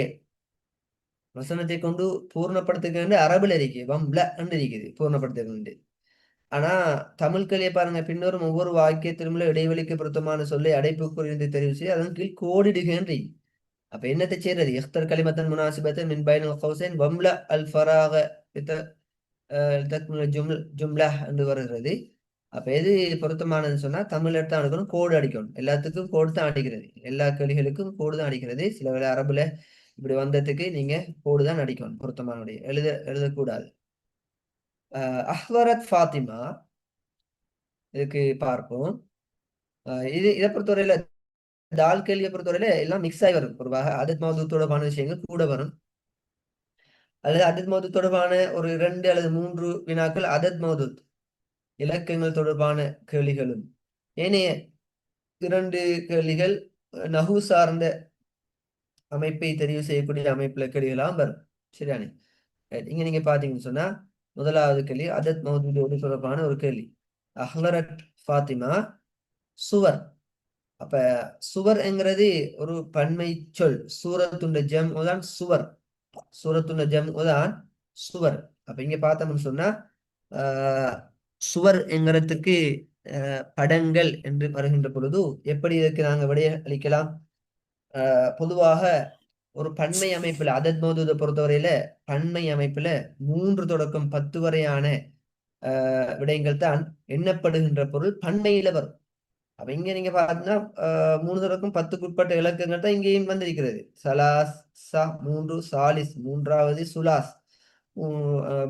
வசனத்தை கொண்டு பூர்ணப்படுத்துங்க அரபுல இருக்கு, வம்ல இருக்குது பூர்ணப்படுத்துங்க. ஆனா தமிழ்களையே பாருங்க, பின்னரும் ஒவ்வொரு வாக்கியத்திலும் இடைவெளிக்கு பொருத்தமான சொல்லை அடைப்புக்குறிந்து தெரிவு செய்ய அதன் கீழ் கோடிடுகின்றி. அப்ப என்னத்தை செய்யறது? இஃப்தர் கலிமத்தன் முனாசிபத்தன் மின் பைனல் கௌசைன் வம்ல அல் ஃபராக ஜும்லா என்று வருகிறது. அப்ப எது பொருத்தமானதுன்னு சொன்னா தமிழ் எடுத்து அனுக்கணும், கோடு அடிக்கணும். எல்லாத்துக்கும் கோடு தான் அடிக்கிறது, எல்லா கேள்விகளுக்கும் கோடு தான் அடிக்கிறது. சில வேளை அரபுல இப்படி வந்ததுக்கு நீங்க கோடு தான் அடிக்கணும், பொருத்தமானுடைய எழுதக்கூடாது. அஹ்வரத் ஃபாத்திமா, இதுக்கு பார்ப்போம். இதை பொறுத்தவரையில தால் கேள்வியை பொறுத்தவரையில எல்லாம் மிக்ஸ் ஆகி வரும். ஒரு அதத் மௌது தொடர்பான விஷயங்கள் கூட வரும், அல்லது அதத் மௌது தொடர்பான ஒரு 2 அல்லது 3 வினாக்கள் அதத் மௌது இலக்கங்கள் தொடர்பான கேள்விகளும், ஏனைய 2 கேள்விகள் நஹு சார்ந்த அமைப்பை தெரிவு செய்யக்கூடிய அமைப்புல கேள்விகளாம் வரும். சரியானே? இங்க நீங்க பாத்தீங்கன்னு சொன்னா முதலாவது கேள்வி அதத் மௌதூதோடு தொடர்பான ஒரு கேள்வி. அஹ்லரத் ஃபாத்திமா சுவர். அப்ப சுவர் என்கிறது ஒரு பன்மை சொல். சூரத்துண்ட ஜம் தான் சுவர், சூரத்துண்ட ஜம் தான் சுவர். அப்ப இங்க பார்த்தோம்னு சொன்னா சுவர் என்கிறதுக்கு படங்கள் என்று வருகின்ற பொழுது எப்படி இதுக்கு நாங்க விடைய அளிக்கலாம்? பொதுவாக ஒரு பன்மை அமைப்புல அதத் மௌதூதை பொறுத்தவரையில பன்மை அமைப்புல 3 தொடக்கம் 10 வரையான விடயங்கள் தான் எண்ணப்படுகின்ற பொருள் பன்மையில வரும். அப்ப இங்க நீங்க பாத்தீங்கன்னா 3 தொடக்கம் 10க்கு உட்பட்ட இலக்கங்கள் தான் இங்கேயும் வந்திருக்கிறது. சலாஸ், 3, சாலிஸ் மூன்றாவது, சுலாஸ்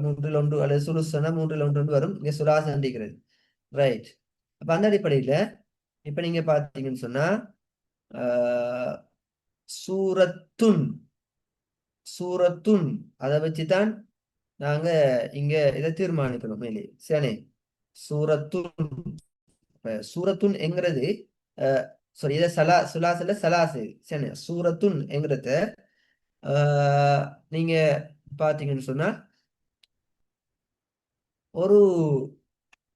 3ல் 1 அல்லது சுலுசனா 3ல் 1 வரும். இங்க சுலாஸ் அண்டிக்கிறது. ரைட். அப்ப அந்த அடிப்படையில இப்ப நீங்க பாத்தீங்கன்னு சொன்னா சூரத்துன், சூரத்துன் அதை வச்சுதான் நாங்க இங்க இதை தீர்மானிக்கணும் மேலே. சரி, சூரத்துன். சூரத்துன் என்கிறது சாரி, இதை சுலாசுல சலாசு. சரி, சூரத்துன் என்கிறத நீங்க பாத்தீங்கன்னு சொன்னா ஒரு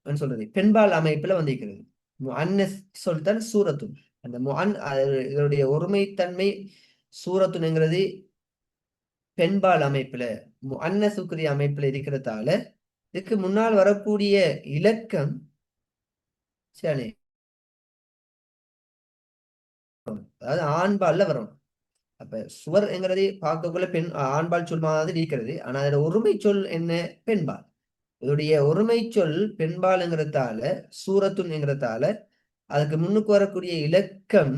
என்ன சொல்றது பெண்பால் அமைப்புல வந்திருக்கிறது. முஅன்னஸ் சொல்லித்தான் சூரத்துன். அந்த இதனுடைய ஒருமைத்தன்மை சூரத்துன் என்கிறது பெண்பால் அமைப்புல முஅன்னசுக்குரிய அமைப்புல இருக்கிறதால இதுக்கு முன்னால் வரக்கூடிய இலக்கம் சரி அதாவது ஆண்பால்ல வரும். அப்ப சுவர் என்கிறதை பார்க்கக்குள்ள பெண் ஆண்பால் சொல் மாதிரி இருக்கிறது. ஆனா அதோட ஒருமை சொல் என்ன? பெண்பால். இதோடைய ஒருமை சொல் பெண்பால்ங்கிறதால சூரத்துன் என்கிறதால அதுக்கு முன்னுக்கு வரக்கூடிய இலக்கம்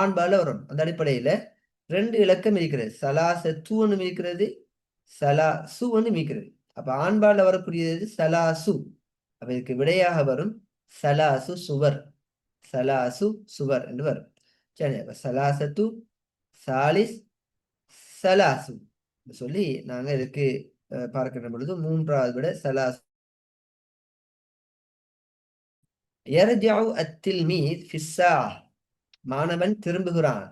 ஆண்பால வரும். அந்த அடிப்படையில 2 இலக்கம் இருக்கிறது. சலாசத்து ஒன்று இருக்கிறது, சலாசு ஒன்று இருக்கிறது. அப்ப ஆண்பால வரக்கூடியது சலாசு. அப்ப இதுக்கு விடையாக வரும் சலாசு சுவர், சலாசு சுவர் என்று வரும். சரி, அப்ப சலாசத்து, சாலிஸ், சலாசு சொல்லி நாங்க இதுக்கு பார்க்கின்ற பொழுது 3வது விட சலாசு. யர்ஜஉ அத்தில்மீத் ஃபிஸ்ஸாஅ, மாணவன் திரும்புகிறான்.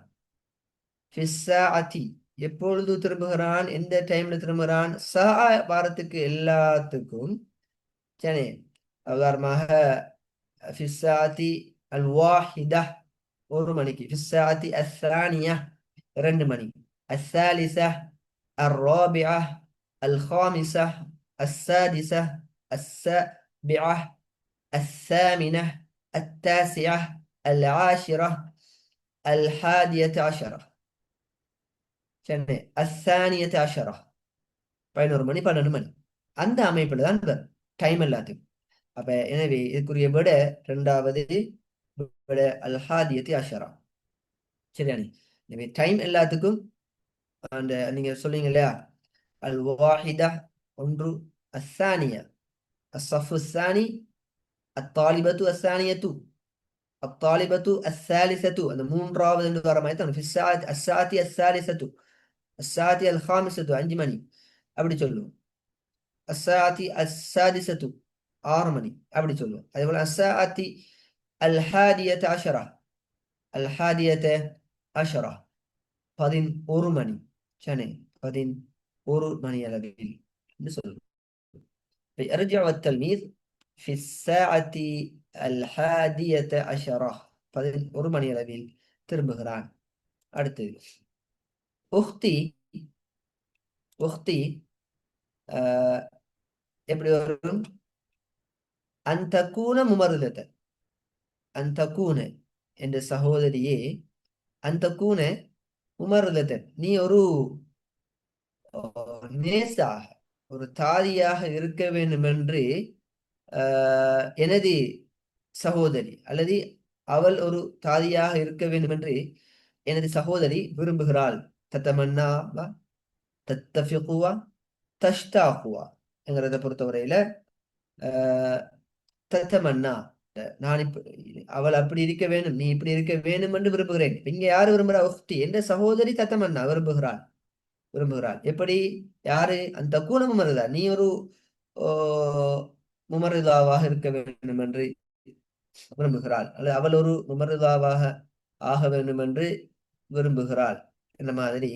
ஃபிஸ்ஸாஅதி, எப்பொழுது திரும்புகிறான்? எந்த டைம்ல திரும்புகிறான்? வாரத்துக்கு எல்லாத்துக்கும். சரி, உதாரணமாக ஃபிஸ்ஸாஅதி அல் வாஹிதா 1 மணிக்கு, ஃபிஸ்ஸாஅதி அஸ்ஸானியா 2 மணி, அஸ்ஸாலிஸா الرابعة الخامسة السادسة السابعة الثامنة التاسعة العاشرة الحادية عشرة. சரி, الثانية عشرة 11 மணி 12 மணி. அந்த அமைப்புல தான் டைம் எல்லாத்துக்கும். அப்ப எனவே இதுக்குரிய விட 2வது விட அல்ஹாதியத்தி அஷரா. சரியானி? எனவே டைம் எல்லாத்துக்கும் அந்த நீங்க சொல்லுங்க இல்லையா, அல் வாஹிதா 1, அஸ்ஸானியா الصف الثاني الطالبة الثانية الطالبة الثالثة. அந்த 3வது என்று வர மாதிரி தான். في الساعة الثالثة الساعة الخامسة 5 மணி அப்படி சொல்லுவோம். الساعة السادسة 6 மணி அப்படி சொல்லுவோம். அதே போல الساعة الحادية عشرة الحادية عشرة 11 மணி. சரி, 11 மணி அளவில் என்று சொல்லுவோம். يرجع التلميذ في الساعة الحادية عشرة 11 மணி அளவில் திரும்புகிறான். அடுத்தது உக்தி. உக்தி எப்படி வரும்? அந்தக்கூன முமருதத்தை, அந்தக்கூன என்ற சகோதரியே, அந்தக்கூன முமர்ரதன் நீ ஒரு நேசாக ஒரு தாதியாக இருக்க வேண்டும் என்று எனது சகோதரி அல்லது அவள் ஒரு தாதியாக இருக்க வேண்டும் என்று எனது சகோதரி விரும்புகிறாள். தத்தமன்னா தத்தஃபிகுவா தஷ்தாகுவா என்கிறத பொறுத்தவரையில தத்தமன்னா நான் இப்ப அவள் அப்படி இருக்க வேண்டும், நீ இப்படி இருக்க வேண்டும் என்று விரும்புகிறேன். இங்க யாரு விரும்புறா? உஃப்தி என்ற சகோதரி தத்தமன்னா விரும்புகிறாள். எப்படி? யாரு? அந்த கூன முமருதா, நீ ஒரு முமருதாவாக இருக்க வேண்டும் என்று விரும்புகிறாள், அல்லது அவள் ஒரு முமருதாவாக ஆக வேண்டும் என்று விரும்புகிறாள். இந்த மாதிரி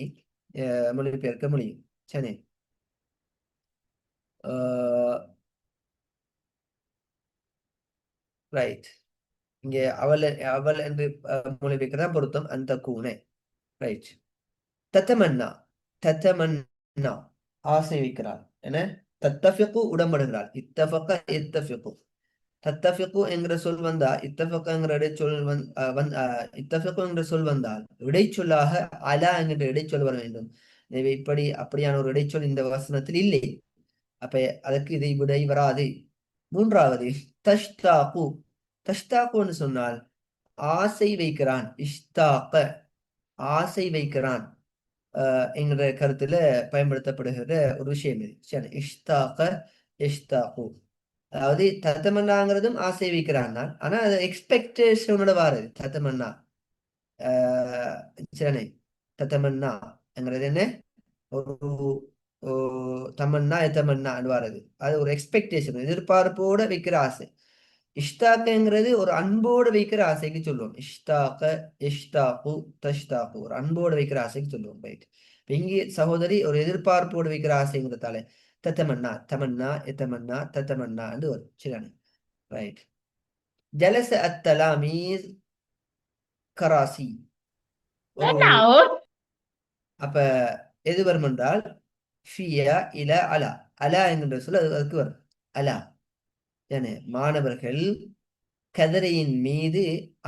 மொழிபெயர்க்க முடியும். சரி. ரைட். இங்கே அவள் அவள் என்று மொழிபெயர்க்கிறதா பொருத்தம். அந்த கூனை. ரைட். தத்தமன்னா தத்தமன்னா ஆசை வைக்கிறாள் என. தத்தஃபிகு உடம்படுகிறாள். இத்தஃபக இத்தஃபிகு. தத்தஃபிகு என்கிற சொல் வந்தா இத்தஃபகங்கிற இடைச்சொல் இத்தஃபிகு என்கிற சொல் வந்தால் இடைச்சொல்லாக அலா என்கின்ற இடைச்சொல் வர வேண்டும். எனவே அப்படியான ஒரு இடைச்சொல் இந்த வசனத்தில் இல்லை. அப்ப அதற்கு இதை விடை வராது. மூன்றாவது தஷ்தாகு. தஷ்தாகுன்னு சொன்னால் ஆசை வைக்கிறான். இஷ்தாக ஆசை வைக்கிறான் என்கிற கருத்துல பயன்படுத்தப்படுகிற ஒரு விஷயம் இது. சரி. இஷ்தாக இஷ்தாகு, அதாவது தத்தமன்னாங்கிறதும் ஆசை வைக்கிறான் தான். ஆனா அது எக்ஸ்பெக்டேஷனோட வாருது. தத்தமன்னா சரி. தத்தமன்னாங்கிறது என்ன? ஒரு தமன்னா எத்தமன்னா வாருது. அது ஒரு எக்ஸ்பெக்டேஷன், எதிர்பார்ப்போட வைக்கிற ஆசை. இஷ்டாக்கங்கிறது ஒரு அன்போடு வைக்கிற ஆசைக்கு சொல்லுவோம். இஷ்டாக்க இஷ்டாக்கு தஷ்டாக்கு ஒரு அன்போடு வைக்கிற ஆசைக்கு சொல்லுவோம். ரைட். இங்கே சகோதரி ஒரு எதிர்பார்ப்போடு வைக்கிற ஆசைங்கிறதால தத்தமன்னா தமன்னா எத்தமன்னா தத்தமன்னா வரும். சரியான. ரைட். ஜலச அத்தலாமீஸ் கராசி. ஒரு அப்ப எது வரும் என்றால் ஃபியா இல அலா. அலா என்கின்ற சொல்ல அதுக்கு வரும். அலா என மாணவர்கள் கதிரையின் மீது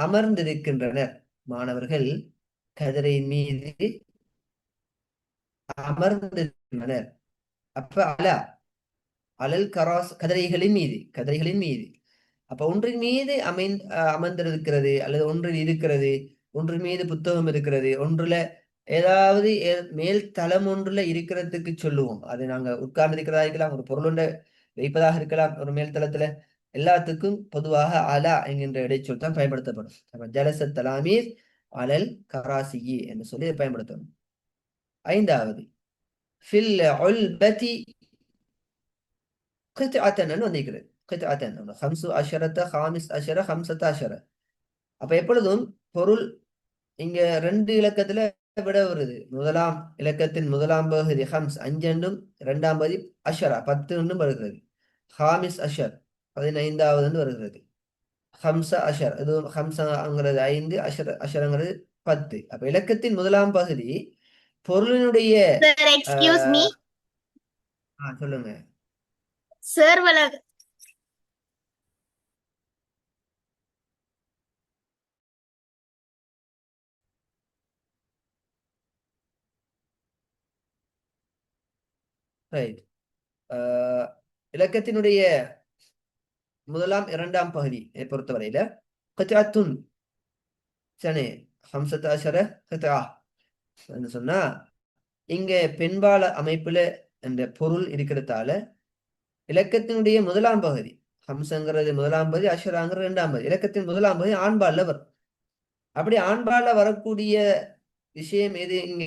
அமர்ந்திருக்கின்றனர். மாணவர்கள் கதிரையின் மீது அமர்ந்திருக்கின்றனர். அப்ப அலா அலல் கராஸ் கதிரைகளின் மீது. அப்ப ஒன்றின் மீது அமர்ந்திருக்கிறது அல்லது ஒன்றில் இருக்கிறது, ஒன்றின் மீது புத்தகம் இருக்கிறது, ஒன்றுல ஏதாவது மேல் தளம் ஒன்றுல இருக்கிறதுக்கு சொல்லுவோம். அது நாங்க உட்கார்ந்து இருக்கிறதா இருக்கலாம், ஒரு பொருள் ஒன்றை வைப்பதாக இருக்கலாம். ஒரு மேல் தளத்துல எல்லாத்துக்கும் பொதுவாக அலா என்கின்ற இடைச்சொல் தான் பயன்படுத்தப்படும். ஜலச தலாமீர் அலல் கராசியி என்று சொல்லி பயன்படுத்தணும். ஐந்தாவது ஃபில் உல்பதி கித்அத்தன் வந்திருக்கிறது. கித்அத்தன் 15 15. அப்ப எப்பொழுதும் பொருள் இங்க 2 இலக்கத்துல விட வருது. முதலாம் இலக்கத்தின் முதலாம் பகுதி ஹம்ஸ் 5 என்றும், இரண்டாம் பகுதி அஷரா 10 என்றும் வருகிறது. ஹாமிஸ் அஷர் 15வது வருகிறது. ஹம்ச அஷர், இது ஹம்சங்கிறது 5, அஷரங்கிறது 10. அப்ப இலக்கத்தின் முதலாம் பகுதி பொருளினுடைய சொல்லுங்க சார். ரைட். இலக்கத்தினுடைய முதலாம் இரண்டாம் பகுதியை பொறுத்தவரையில கத்தாத்துன் சனே 15 சொன்னா இங்க பெண்பால அமைப்புல அந்த பொருள் இருக்கிறதால இலக்கத்தினுடைய முதலாம் பகுதி ஹம்சங்கிறது முதலாம் பகுதி, அஷராங்கிறது இரண்டாம் பகுதி. இலக்கத்தின் முதலாம் பகுதி ஆண்பால்ல வரும். அப்படி ஆண்பால்ல வரக்கூடிய விஷயம் எது இங்க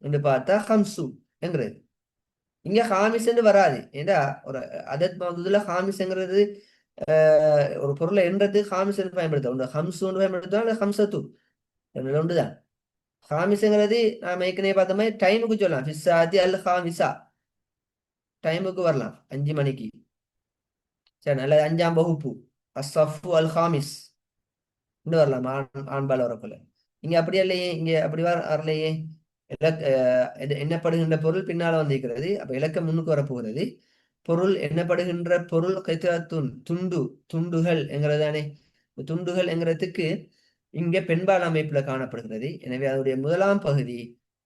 என்று பார்த்தா ஹம்சு என்கிறது. இங்க ஹாமிஸ் என்று வராது. ஏண்டா ஒரு அதத் மௌதுல ஹாமிஸ்ங்கிறது ஒரு பொருளை என்றது ஹாமிஸ் என்று பயன்படுத்த ஒன்று ஹம்சு ஒன்று பயன்படுத்துவோம், அல்லது ஹம்சத்து ஒன்றுதான். ஹாமிஸ்ங்கிறது நாம ஏற்கனவே பார்த்த மாதிரி டைமுக்கு சொல்லலாம். ஃபிஸ்ஸாதி அல் ஹாமிசா டைமுக்கு வரலாம், 5 மணிக்கு. சரி. அல்லது 5ஆம் வகுப்பு அஸ்ஸஃபு அல் ஹாமிஸ் வரலாம் ஆண்பால் வரக்குள்ள. இங்க அப்படி இல்லையே, இங்க அப்படி வரலையே. எண்ணப்படுகின்ற பொருள் பின்னால வந்திருக்கிறது. அப்ப இலக்கம் முன்னுக்கு வரப்போகிறது. பொருள் எண்ணப்படுகின்ற பொருள் கைத்தாத்துன் துண்டுகள் என்கிறதானே. துண்டுகள் என்கிறதுக்கு இங்கே பெண்பால் அமைப்புல காணப்படுகிறது. எனவே அதனுடைய முதலாம் பகுதி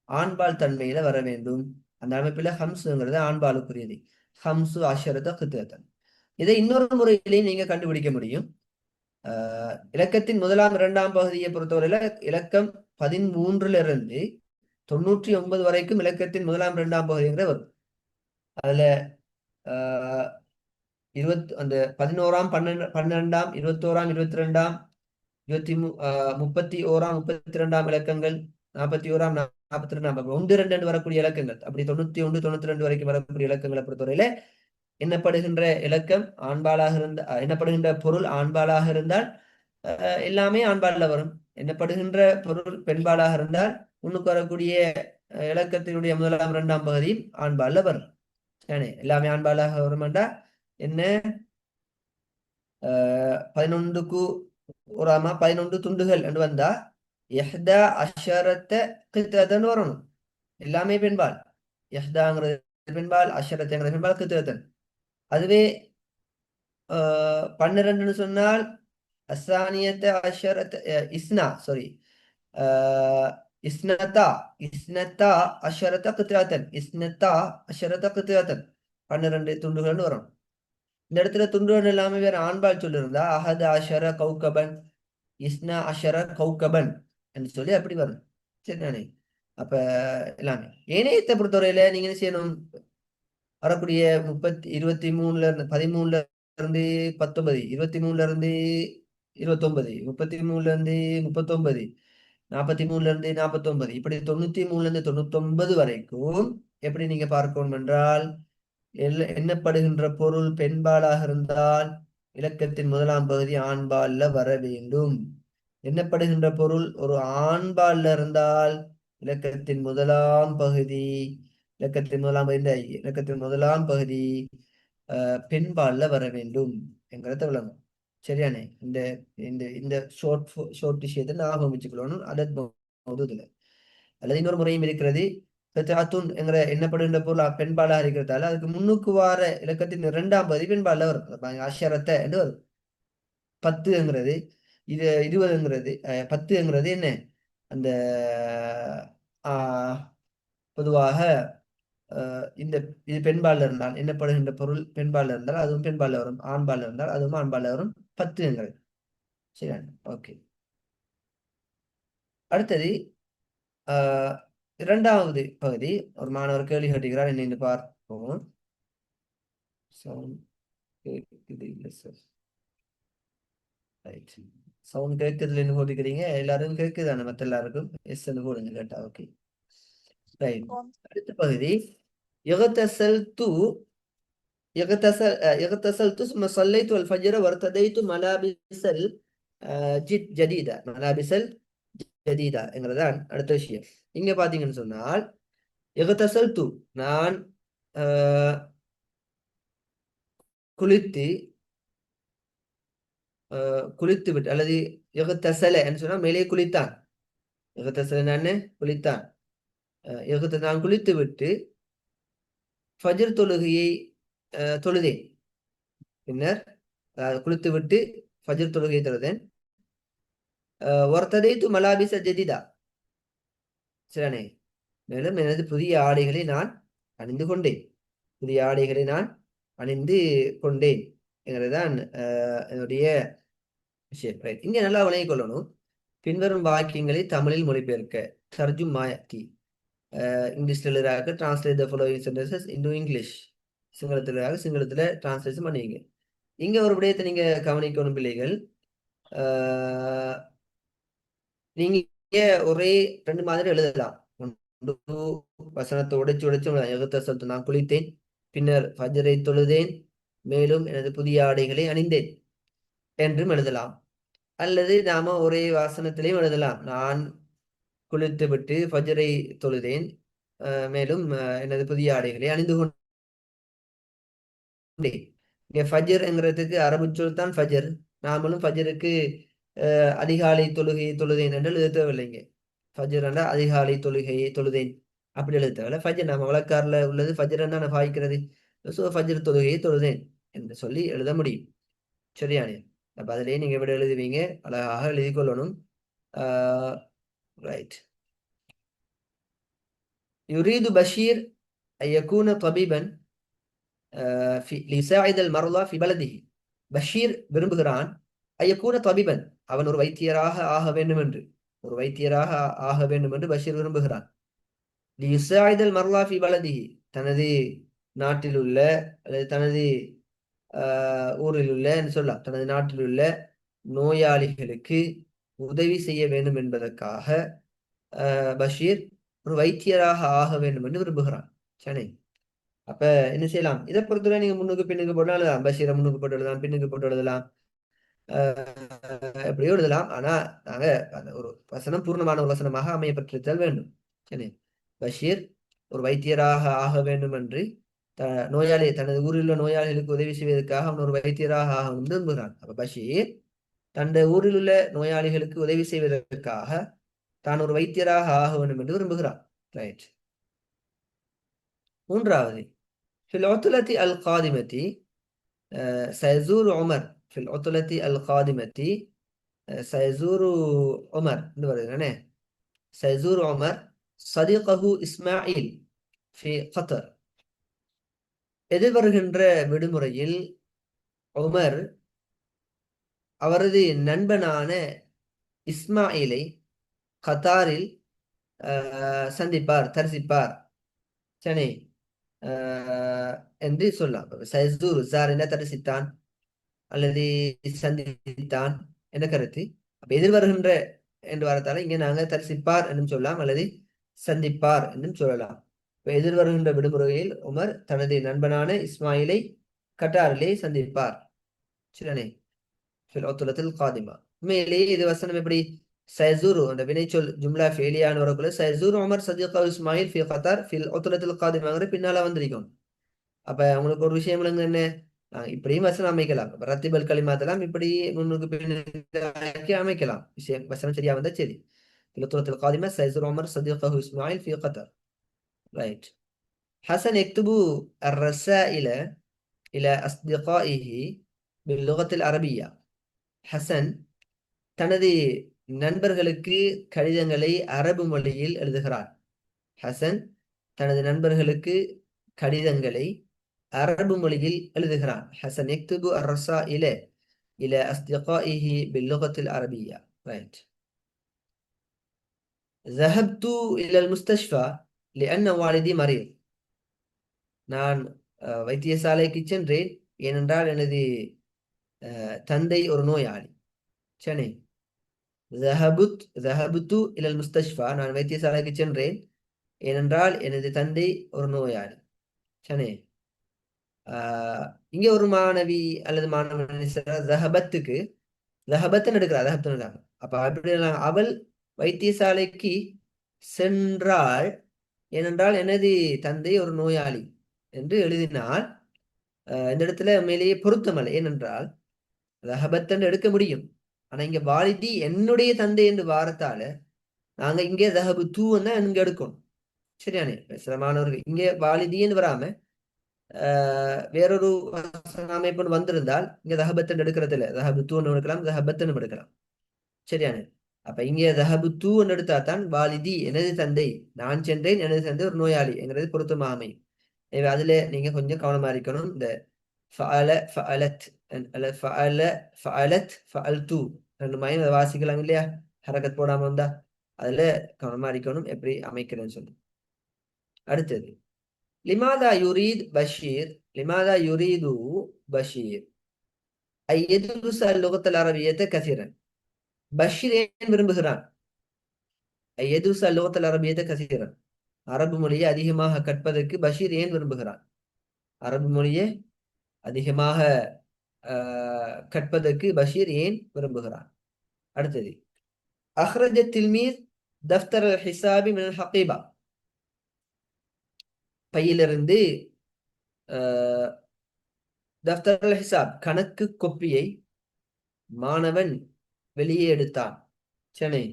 ஆண்பால் தன்மையில வர வேண்டும். அந்த அமைப்புல ஹம்சுங்கிறது ஆண்பாலுக்குரியது. ஹம்சு அஷரத கித்தத்தன். இதை இன்னொரு முறையிலையும் நீங்க கண்டுபிடிக்க முடியும். இலக்கத்தின் முதலாம் இரண்டாம் பகுதியை பொறுத்தவரையில இலக்கம் 13 99 வரைக்கும் இலக்கத்தின் முதலாம் இரண்டாம் பகுதிங்கிற வரும். அதுல அந்த 11ஆம் 12ஆம் 21ஆம் 22ஆம் 31ஆம் 32ஆம் இலக்கங்கள் 41ஆம் 42ஆம் 1 2 வரக்கூடிய இலக்கங்கள் அப்படி 91 92 வரைக்கும் வரக்கூடிய இலக்கங்களை பொறுத்தவரையில எண்ணப்படுகின்ற இலக்கம் ஆண்பாலாக எண்ணப்படுகின்ற பொருள் ஆண்பாலாக இருந்தால் எல்லாமே ஆண்பாலில் வரும். எண்ணப்படுகின்ற பொருள் பெண்பாலாக இருந்தால் முன்னுக்கு வரக்கூடிய இலக்கத்தினுடைய முதலாம் இரண்டாம் பகுதியும் ஆண்பாலில் வரும். எல்லாமே ஆண்பாலாக வரும்டா என்ன 11க்கு 11 துண்டுகள் என்று வந்தா எஹ்தா அஷரத்த கித்ததன் வரணும். எல்லாமே பெண்பால். எஹ்தாங்கிறது பெண்பால், அஷரத்துங்கிறது பெண்பால், கித்ததன். அதுவே 12 சொன்னால் அசானியத்த அஷரத்த இஸ்னா சாரி இஸ்னத்தா இஸ்னத்தா அஷரத்த கித்ததன் இஸ்னத்தா அஷரத்த கித்ததன் 12 துண்டுகள் வரும். இந்த இடத்துல துண்டுகள் எல்லாமே வேற ஆண்பால் சொல்லியிருந்தா அஹது அஷர கௌகபன் இஸ்னா அஷர கௌகபன் என்று சொல்லி அப்படி வரும். சரிதானே? அப்ப எல்லாமே ஏனையத்தை பொறுத்தவரையில நீங்க என்ன செய்யணும்? வரக்கூடிய 23ல இருந்து 13ல இருந்து 19 23ல இருந்து 29 33ல இருந்து 39 43ல இருந்து 49 இப்படி 93ல இருந்து 99 வரைக்கும் எப்படி நீங்க பார்க்கணும் என்றால் எண்ணப்படுகின்ற பொருள் பெண்பாலாக இருந்தால் இலக்கத்தின் முதலாம் பகுதி ஆண்பால்ல வர வேண்டும். எண்ணப்படுகின்ற பொருள் ஒரு ஆண்பால்ல இருந்தால் இலக்கத்தின் முதலாம் பகுதி பெண்பால்ல வர வேண்டும் என்கிறத விளங்கும். சரியானே? இந்த இந்த இந்த ஷோர்ட் விஷயத்தை ஞாபகம் வச்சுக்கணும். அதற்கு அல்லது இன்னொரு முறையும் இருக்கிறது. என்கிற எண்ணப்படுகின்ற பொருள் பெண்பாலாக இருக்கிறதால அதுக்கு முன்னுக்கு வார இலக்கத்தின் இரண்டாம் பகுதி பெண்பால்ல வரும். அஷரத்தை என்று வரும். 10ங்கிறது 20ங்கிறது 10ங்கிறது என்ன? அந்த பொதுவாக இந்த இது பெண்பால்ல இருந்தால் எண்ணப்படுகின்ற பொருள் பெண்பால்ல இருந்தால் அதுவும் பெண்பால்ல வரும். ஆண்பால்ல இருந்தால் அதுவும் ஆண்பால்ல வரும். 10ங்கிறது. சரி, ஓகே. அடுத்தது இரண்டாவது பகுதி. ஒரு மாணவர் கேள்வி கேட்டுக்கிறார். என்ன பார்ப்போம். சவுண்ட் கேட்குதுன்னு போட்டுக்கிறீங்க. எல்லாரும் கேட்குதானே? மற்ற எல்லாருக்கும் எஸ் போடுங்க கேட்டா. Okay, right. அடுத்த பகுதி اغتسلت ثم صليت الفجر وارتديت ملابس الجديدة என்கிறதான் அடுத்த விஷயம். இங்க பாத்தீங்கன்னு சொன்னால் اغتسلت நான் குளித்து விட்டு அல்லது எகுத்தசல என்று சொன்னா மேலே குளித்தான். எகுத்தசல குளித்தான். நான் குளித்து விட்டு ஃபஜ்ர் தொழுகையை தொழுதேன். பின்னர் குளித்து விட்டு ஃபஜ்ர் தொழுகையை தொழுதேன். வர்ததைத்து மலாபிஸ ஜதீதா. சரியானே? மேலும் எனது புதிய ஆடைகளை நான் அணிந்து கொண்டேன். என்கிறதுதான் என்னுடைய விஷயம். ரைட். இங்க நல்லா விளங்கிக் கொள்ளணும். பின்வரும் வாக்கியங்களை தமிழில் மொழிபெயர்க்க தர்ஜும் மாயத்தி. இங்கிலீஷ்ல எழுதுறாங்க. Translate the following sentences into English. சிங்களத்தில் சிங்களத்துல டிரான்ஸ்லேஷன் பண்ணுவீங்க. இங்க ஒரு விடயத்தை நீங்க கவனிக்கணும் பிள்ளைகள். நீங்க ஒரே 2 மாதிரி எழுதலாம். வசனத்தை உடைச்சு நான் குளித்தேன், பின்னர் ஃபஜ்ரை தொழுதேன், மேலும் எனது புதிய ஆடைகளை அணிந்தேன் என்றும் எழுதலாம். அல்லது நாம ஒரே வாசனத்திலையும் எழுதலாம். நான் குளித்து விட்டு ஃபஜ்ரை தொழுதேன், மேலும் எனது புதிய ஆடைகளை அணிந்து கொண்டேன். இங்க ஃபஜ்ர்ங்கிறதுக்கு அரபு சொல் தான் ஃபஜ்ர். நாமளும் ஃபஜ்ருக்கு அதிகாலை தொழுகையை தொழுதேன் என்று எழுத தேவையில்லைங்க. ஃபஜ்ர் என்றால் அதிகாலை தொழுகையை தொழுதேன் அப்படி எழுத தேவையில்லை. ஃபஜ்ர் நம்ம வழக்காரில் உள்ளது ஃபஜ்ர் என்ன பாய்க்கிறது. ஸோ ஃபஜ்ர் தொழுகையை தொழுதேன் என்று சொல்லி எழுத முடியும். சரியானே? அப்ப அதிலேயே நீங்க எப்படி எழுதுவீங்க? அழகாக எழுதி கொள்ளணும். ரைட். யுரீது பஷீர் أن يكون طبيبا ليساعد المرضى في بلده. பஷீர் விரும்புகிறான் ஐயக்கூன தபிபன், அவன் ஒரு வைத்தியராக ஆக வேண்டும் என்று, ஒரு வைத்தியராக ஆக வேண்டும் என்று பஷீர் விரும்புகிறான். லியுசாயிதல் மர்லா ஃபி பலதிஹி, தனது நாட்டில் உள்ள அல்லது தனது ஊரில் உள்ள சொல்லலாம், தனது நாட்டில் உள்ள நோயாளிகளுக்கு உதவி செய்ய வேண்டும் என்பதற்காக பஷீர் ஒரு வைத்தியராக ஆக வேண்டும் என்று விரும்புகிறான். சரி, அப்ப என்ன செய்யலாம்? இதை பொறுத்தவரை நீங்க முன்னுக்கு பின்னுக்கு போட்டு எழுதலாம். பஷீரை முன்னுக்கு போட்டு எழுதலாம், பின்னுக்கு போட்டு எழுதலாம், எப்படியோ எழுதலாம். ஆனா நாங்க அந்த ஒரு வசனம் பூர்ணமான ஒரு வசனமாக அமையப்பட்டிருத்தல் வேண்டும். சரி, பஷீர் ஒரு வைத்தியராக ஆக வேண்டும் என்று நோயாளி தனது ஊரில் உள்ள நோயாளிகளுக்கு உதவி செய்வதற்காக அவன் ஒரு வைத்தியராக ஆக விரும்புகிறான். அப்ப பஷீர் தன்னுடைய ஊரில் உள்ள நோயாளிகளுக்கு உதவி செய்வதற்காக தான் ஒரு வைத்தியராக ஆக வேண்டும் என்று விரும்புகிறான். ரைட். மூன்றாவது, في العطلة القادمة سيزور عمر. في العطلة القادمة سيزور عمر سيزور عمر صديقه إسماعيل في قطر. எதிர்வருகின்ற விடுமுறையில் உமர் அவரது நண்பனான இஸ்மாயிலை கத்தாரில் சந்திப்பார், தரிசிப்பார். சரி, என்று சொல்லலாம். சைசூர் ஜாரின தரிசித்தான் அல்லது சந்தித்தான் என்ற கருத்து. அப்ப எதிர்வருகின்ற என்று வரத்தால இங்க நாங்க தரிசிப்பார் என்றும் சொல்லலாம் அல்லது சந்திப்பார் என்றும் சொல்லலாம். இப்ப எதிர்வருகின்ற விடுமுறையில் உமர் தனது நண்பனான இஸ்மாயிலை கட்டாரிலே சந்திப்பார். சரிதானே? காதிமா. உண்மையிலேயே இது வசனம் எப்படி சைசூரு அந்த வினைச்சொல் ஜும்லா ஃபேலியான வரக்குள்ள சைசூர் உமர் சதீகா இஸ்மாயில் ஃபி கத்தார் ஃபில் உத்துலத்தில் காதிமாங்கிற பின்னால வந்திருக்கும். அப்ப உங்களுக்கு ஒரு விஷயம் என்ன, இப்படியும் வசனம் அமைக்கலாம். ரத்திபல் களிமாத்தெல்லாம் இப்படி முன்னுக்கு பின்னுக்கு அமைக்கலாம். விஷயம் வசனம் சரியா வந்தா சரி. உத்துலத்தில் காதிமா சைசூர் உமர் சதீகா இஸ்மாயில் ஃபி கத்தார். ரைட். حسن يكتب الرسائل إلى أصدقائه باللغة العربية. ஹசன் தனது நண்பர்களுக்கு கடிதங்களை அரபு மொழியில் எழுதுகிறார். ஹசன் தனது நண்பர்களுக்கு கடிதங்களை அரபு மொழியில் எழுதுகிறான். ஹசன் يكتب الرسائل إلى أصدقائه باللغة العربية. right. ذهبت إلى المستشفى لأن والدي مريض. நான் வைத்தியசாலைக்கு சென்றேன் ஏனென்றால் எனது தந்தை ஒரு நோயாளி. சரி, ذهبت إلى المستشفى, நான் வைத்தியசாலைக்கு சென்றேன் ஏனென்றால் எனது தந்தை ஒரு நோயாளி. சரி, இங்க ஒரு மாணவி அல்லது மாணவன் ஜஹபத்துக்கு ஜஹபத்துன்னு எடுக்கிறார். அப்ப அப்படி அவள் வைத்தியசாலைக்கு சென்றாள் ஏனென்றால் எனது தந்தை ஒரு நோயாளி என்று எழுதினால் இந்த இடத்துல உண்மையிலேயே பொருத்தமல்ல. ஏனென்றால் ஜஹபத்துன்னு எடுக்க முடியும். ஆனா இங்க வாலிதி என்னுடைய தந்தை என்று வாரத்தால நாங்க இங்கே ஜஹபு தூன்னு தான் இங்க எடுக்கணும். சரியானே? சில மாணவர்கள் இங்கே வாலிதின்னு வராம வேறொரு அமைப்பு வந்திருந்தால் இங்க ஜஹபத்துன்னு எடுக்கிறது இல்லை, ஜஹபு தூன்னு எடுக்கலாம், ஜஹபத்துன்னு எடுக்கலாம். சரியானே? அப்ப இங்கே ஜஹபு தூன்னு எடுத்தா தான் வாலிதி எனது தந்தை, நான் சென்றேன் எனது தந்தை ஒரு நோயாளி என்கிறது பொருத்தமா அமையும். அதுல நீங்க கொஞ்சம் கவனமா இருக்கணும். இந்த ஃபஅல ஃபஅலத் ஃபஅல ஃபஅலத் ஃபஅல்து ரெண்டு மையம் வாசிக்கலாம் இல்லையா, ஹரக்கத் போடாம வந்தா அதுல கவனமா இருக்கணும் எப்படி அமைக்கிறேன்னு சொல்லி. அடுத்தது, லிமாதா யுரீத் பஷீர் லிமாதா யுரீது பஷீர் ஐ யதுருஸ அல்லுகத்தல் அரபியத்த கஸீரன். பஷீர் ஏன் விரும்புகிறான் ஐ யதுருஸ அல்லுகத்தல் அரபியத்த கஸீரன், அரபு மொழியை அதிகமாக கற்பதற்கு பஷீர் ஏன் விரும்புகிறான்? அரபு மொழியை அதிகமாக கற்பதற்கு பஷீர் ஏன் விரும்புகிறான்? அடுத்தது, அஹ்ரஜ தில்மீஸ் தஃப்தர் அல் ஹிசாபி மினல் ஹகீபா, பையிலிருந்து தஃப்தர் அல் ஹிசாப் கணக்கு கொப்பியை மாணவன் வெளியே எடுத்தான். சரி,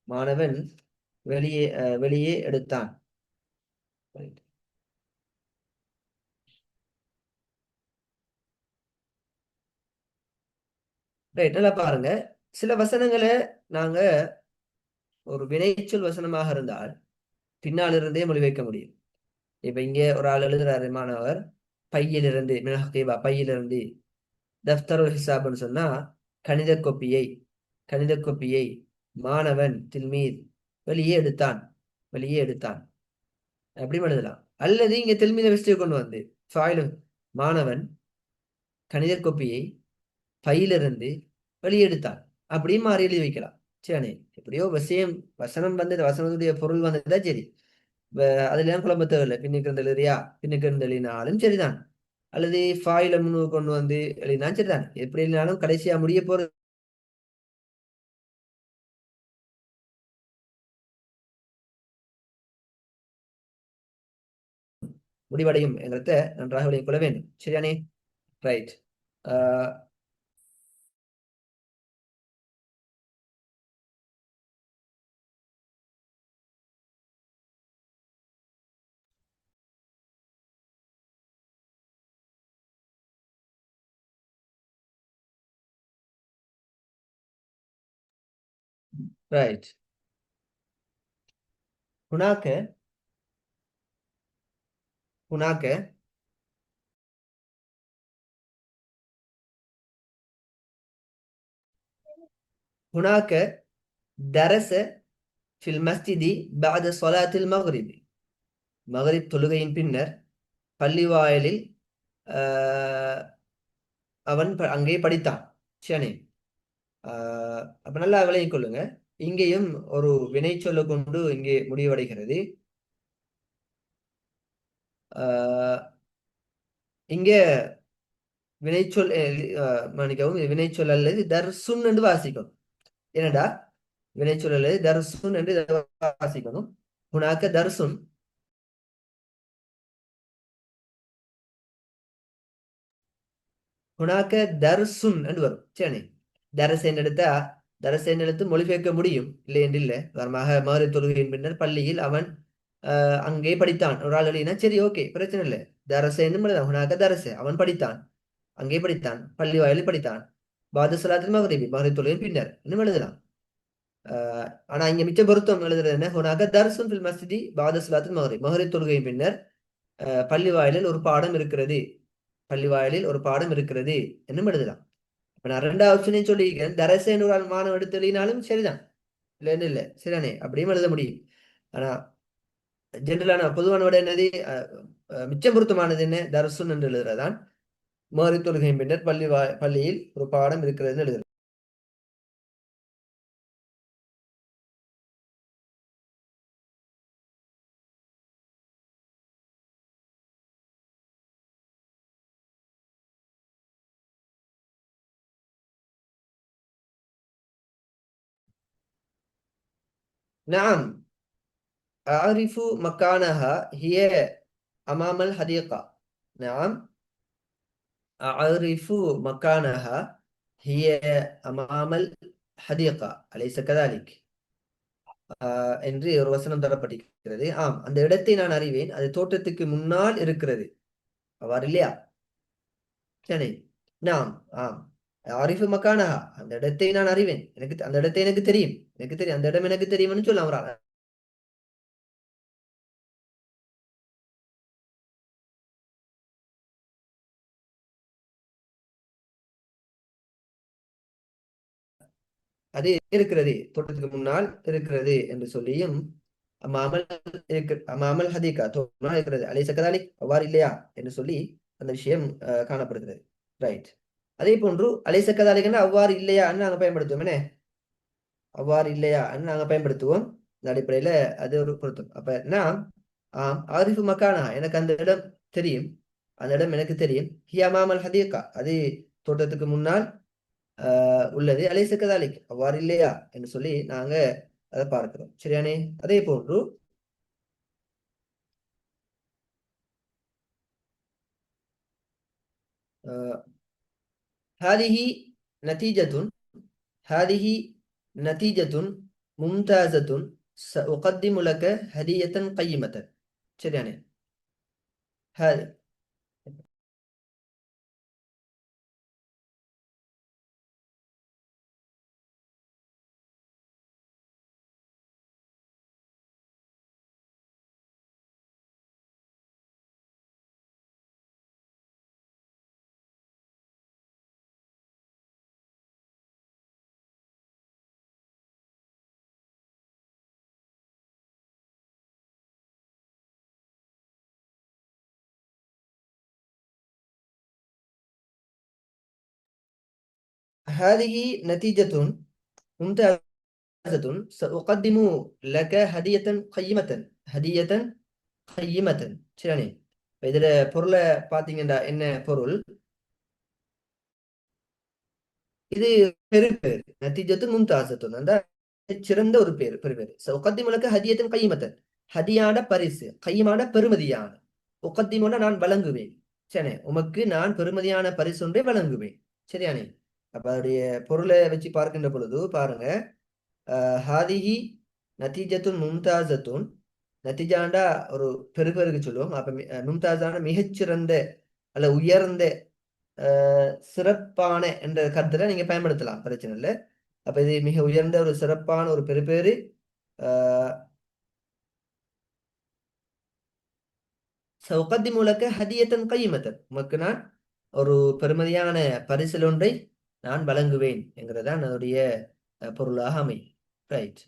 மாணவன் வெளியே எடுத்தான். ரைட், நல்லா பாருங்க. சில வசனங்களை நாங்க ஒரு வினைச்சொல் வசனமாக இருந்தால் பின்னால் இருந்தே மொழிபெயர்க்க முடியும். இப்ப இங்கே ஒரு ஆள் எழுதுறாரு மாணவர், பையிலிருந்து மினஹ்கீபா, பையிலிருந்து தஃப்தருல் ஹிசாப்னு சொன்னா கணித கோப்பியை, கணித கோப்பியை மாணவன் தில்மீத் வெளியே எடுத்தான், வெளியே எடுத்தான் அப்படி எழுதலாம். அல்லது இங்க தில்மீத வெஸ்டியை கொண்டு வந்து ஃபாயிலும் மாணவன் கணித கோப்பியை பையிலிருந்து வெளியெடுத்தான் அப்படியும் மாறி எழுதி வைக்கலாம். சரி, எப்படியோ விஷயம் வசனம் வந்து வசனத்துடைய பொருள் வந்ததா சரி, அதுல எல்லாம் குழம்ப தேவையில்லை. பின்னுக்கு இருந்து எழுதியா பின்னுக்கு இருந்து எழுதினாலும் சரிதான், அல்லது ஃபாயில முன்னு கொண்டு வந்து எழுதினாலும் சரிதான். எப்படி எழுதினாலும் கடைசியா முடிய போறது முடிவடையும் என்கிறத நன்றாக விளங்கிக் கொள்ள வேண்டும். சரியானே? ரைட். ரைட். هناك هناك هناك درس في المسجد بعد صلاة المغرب. மகரிப் தொழுகையின் பின்னர் பள்ளி வாயிலில் அவன் அங்கே படித்தான். சரி, அப்ப நல்லா விளங்கிக் கொள்ளுங்க. இங்கேயும் ஒரு வினை சொல்ல கொண்டு இங்கே முடிவடைகிறது. இங்க வினைச்சொல் மன்னிக்கவும், வினைச்சொல் அல்லது தர்சுன் என்று வாசிக்கணும். என்னடா வினைச்சொல் அல்லது தர்சுன் என்று வாசிக்கணும். உனக்கு தர்சுன், உனக்கு தர்சுன் என்று வரும். சரி, தரசேன் எடுத்தா தரசேன் எடுத்து மொழிபெயர்க்க முடியும், இல்லை என்று இல்லை. உதாரணமாக மாறு தொழுகையின் பின்னர் பள்ளியில் அவன் அங்கே படித்தான் ஒரு ஆள் எழுதினா சரி, ஓகே, பிரச்சனை இல்லை. தரசேன்னு உனக்கு தரசே அவன் படித்தான், அங்கே படித்தான், பள்ளி வாயிலில் படித்தான். பாது சலாத்தில் மகரிபி, மகரிப் தொழுகையின் பின்னர் இன்னும் எழுதலாம். ஆனா இங்க மிச்ச பொருத்தம் எழுதுறது என்ன, ஹுனாக தர்சுன் ஃபில் மஸ்ஜிதி பாத ஸலாத்தில் மக்ரிப், மக்ரிப் தொழுகையின் பின்னர் பள்ளி வாயிலில் ஒரு பாடம் இருக்கிறது, பள்ளி வாயிலில் ஒரு பாடம் இருக்கிறது என்னும் எழுதலாம். இப்ப நான் ரெண்டாவது ஆப்ஷனையும் சொல்லியிருக்கேன், தரசேன்னு ஒரு மாணவன் எடுத்து எழுதினாலும் சரிதான், இல்லைன்னு இல்லை, சரிதானே, அப்படியும் எழுத முடியும். ஆனா ஜென்ரலான பொதுவான விட என்னது, மிச்சம் பொருத்தமானது என்ன, தர்சுன் என்று எழுதுறதான். மக்ரிப் தொழுகையின் பின்னர் பள்ளியில் ஒரு பாடம் இருக்கிறதுன்னு எழுதுறது. نعم أعرف مكانها، هي أمام الحديقة. نعم أعرف مكانها، هي أمام الحديقة، أليس كذلك؟ என்று ஒரு வசனம் தரப்பட்டிருக்கிறது. ஆம், அந்த இடத்தை நான் அறிவேன், அது தோட்டத்துக்கு முன்னால் இருக்கிறது. அவ்வாறு இல்லையா? சரி, நாம் ஆம் ஆரிஃபு மக்கானஹா, அந்த இடத்தை நான் அறிவேன், எனக்கு அந்த இடத்தை எனக்கு தெரியும், எனக்கு தெரியும், அந்த இடம் எனக்கு தெரியும்னு சொல்ல அவரால். அது இருக்கிறது, தோட்டத்துக்கு முன்னால் இருக்கிறது என்று சொல்லியும் அம்மாமல் அம்மாமல் ஹதீகா தோட்டமாக இருக்கிறது, அலை சக்கதாலி அவ்வாறு இல்லையா என்று சொல்லி அந்த விஷயம் காணப்படுகிறது. ரைட். அதே போன்று அலை சக்கதாலிகன்னா அவ்வாறு இல்லையான்னு நாங்க பயன்படுத்துவோம். என்ன அவ்வாறு இல்லையான்னு நாங்க பயன்படுத்துவோம். இந்த அடிப்படையில அது ஒரு பொருத்தம். அப்ப நான் ஆரிஃபு மக்கானா, எனக்கு அந்த இடம் தெரியும், அந்த இடம் எனக்கு தெரியும். ஹியமாமல் ஹதீகா, அது தோட்டத்துக்கு முன்னால் உள்ளது, அலைச கதாலிக் அவ்வாறு இல்லையா என்று சொல்லி நாங்க அதை பார்க்கிறோம். சரியானே? அதே போன்று ஹாதிஹி நதீஜத்துன், ஹாதிஹி நதீஜத்துன் மும்தாசத்துன் சஉகத்திமு லக ஹதியத்தன் கையிமத்தன். சரியானே? هذه نتيجة ممتازة. سأقدم لك هدية قيمة. هدية قيمة. சரியானே. இதுல பொருளை பாத்தீங்கன்னா என்ன பொருள்? இது பெருபேர். நத்திஜத்துன் மும்தாசத்துன் அந்த சிறந்த ஒரு பேர், பெருபேர். உகத்திமுலக்க ஹதியத்தின் கைமத்தன், ஹதியான பரிசு, கையமான பெருமதியான. உகத்திமுன நான் வழங்குவேன். சரி, உமக்கு நான் பெருமதியான பரிசு ஒன்றை வழங்குவேன். சரியானே. அப்ப அதோடைய பொருளை வச்சு பார்க்கின்ற பொழுது பாருங்க, ஹாதிஹி நத்திஜத்துன் மும்தாசத்துன். நத்திஜாண்டா ஒரு பெருபேருக்கு சொல்லுவோம். அப்ப மும்தாஸான மிகச்சிறந்த அல்ல உயர்ந்த சிறப்பான என்ற கருத்துல நீங்க பயன்படுத்தலாம், பிரச்சனை இல்லை. அப்ப இது மிக உயர்ந்த ஒரு சிறப்பான ஒரு பெருபேரு. சௌகத்திமு லக ஹதியத்தன் கைமத்தன், உமக்கு நான் ஒரு பெருமதியான பரிசில் ஒன்றை நான் வழங்குவேன் என்கிறதான் அதனுடைய பொருளாக அமையும். ரைட்.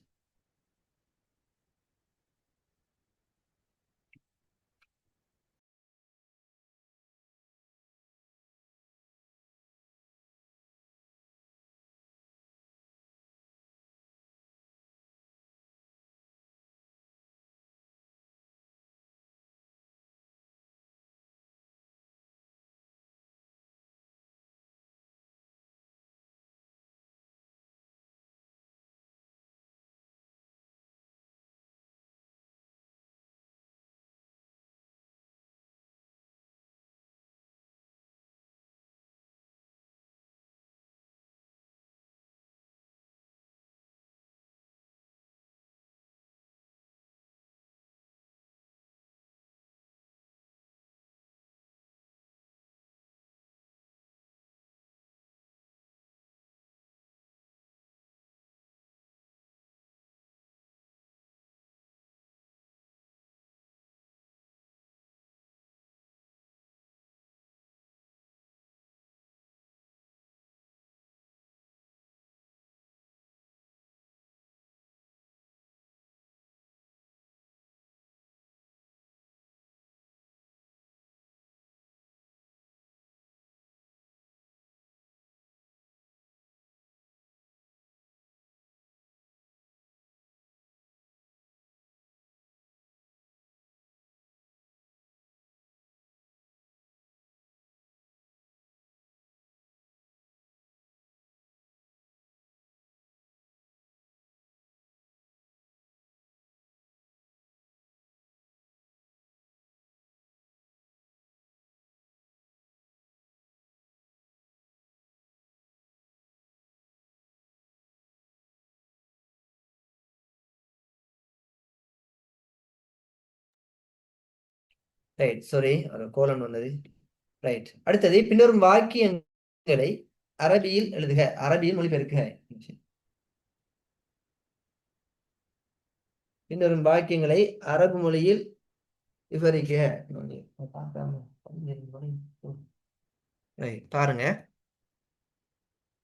ரைட், சாரி, ஒரு கோலன் வந்தது. ரைட். அடுத்தது பின்வரும் வாக்கியங்களை அரபியில் எழுதுக. அரபியில் மொழிபெயர்க்க. பின்வரும் வாக்கியங்களை அரபு மொழியில் விவரிக்க. பாருங்க,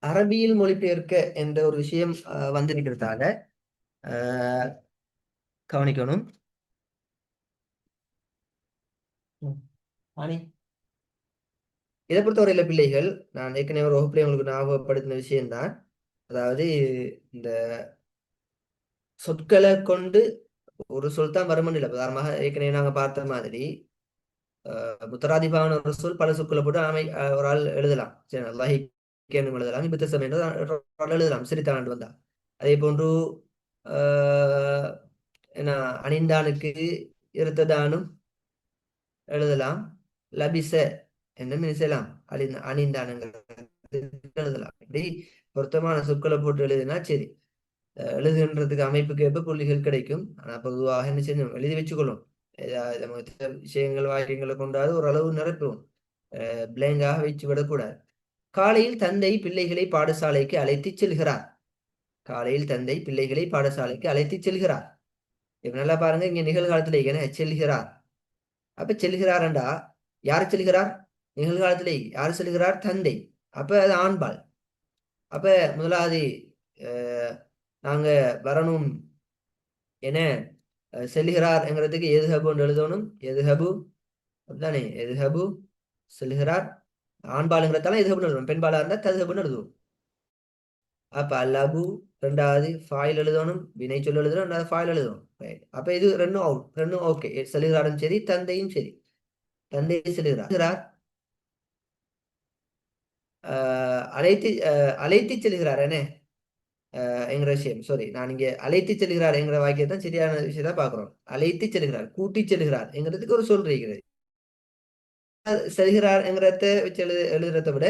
அரபியில் மொழிபெயர்க்க என்ற ஒரு விஷயம் வந்திருக்கிறதால கவனிக்கணும். இதை பொறுத்தவரையில பிள்ளைகள், நான் ஏற்கனவே ஒரு வகுப்புல உங்களுக்கு ஞாபகப்படுத்தின விஷயம்தான். அதாவது இந்த சொற்களை கொண்டு ஒரு சொல் தான் வருமன் இல்லை. உதாரணமாக ஏற்கனவே நாங்க பார்த்த மாதிரி முத்தராதிபான ஒரு சொல் பல சொற்களை போட்டு ஒரு ஆள் எழுதலாம். சரி, எழுதலாம், இபுத்தசம் என்று எழுதலாம், சிரித்தான் வந்தா. அதே போன்று என்ன, அணிந்தானுக்கு இருத்ததானும் எழுதலாம், லபிச என்ன செய்யலாம், அணிந்தானுங்கிறது எழுதலாம். இப்படி பொருத்தமான சொற்களை போட்டு எழுதினா சரி, எழுதுகின்றதுக்கு அமைப்புக்கு ஏற்ப புள்ளிகள் கிடைக்கும். ஆனா பொதுவாக என்ன செய்யணும், எழுதி வச்சுக்கொள்ளும். விஷயங்கள் வாக்கியங்களை கொண்டாது ஓரளவு நிரப்புவோம், பிளேங்காக வச்சு விடக்கூடாது. காலையில் தந்தை பிள்ளைகளை பாடசாலைக்கு அழைத்து செல்கிறார். காலையில் தந்தை பிள்ளைகளை பாடசாலைக்கு அழைத்து செல்கிறார். இப்ப நல்லா பாருங்க, இங்க நிகழ்காலத்துல செல்கிறார். அப்ப செல்கிறார்டா யாரு செல்கிறார்? நிகழ்காலத்திலே யாரு செல்கிறார்? தந்தை. அப்ப அது ஆண்பால். அப்ப முதலாவது நாங்க வரணும் என செல்கிறார் என்கிறதுக்கு எதுஹபுன்னு எழுதணும். எதுஹபு அப்படித்தானே, எதுஹபு செல்கிறார். ஆண்பாலுங்கிறதால எதுஹபுன்னு எழுதணும். பெண்பாலா இருந்தா ததுஹபுன்னு எழுதுவோம். அப்ப அல்லபு ரெண்டாவது ஃபாயில் எழுதணும், வினை சொல் எழுதணும், ரெண்டாவது ஃபாயில் எழுதணும். ரைட். அப்ப இது ரெண்டும் அவுட், ரெண்டும் ஓகே. செல்கிறாரும் சரி, தந்தையும் சரி. தந்தை செல்கிறார், அழைத்து செல்கிறார் என்ன என்கிற விஷயம். சாரி, நான் இங்க அழைத்து செல்கிறார் என்கிற வாக்கியத்தான் சரியான விஷயத்த பாக்குறோம். அழைத்து செல்கிறார், கூட்டி செல்கிறார் என்கிறதுக்கு ஒரு சொல் இருக்கிறது. செல்கிறார் என்கிறத வச்சு எழுதுறதை விட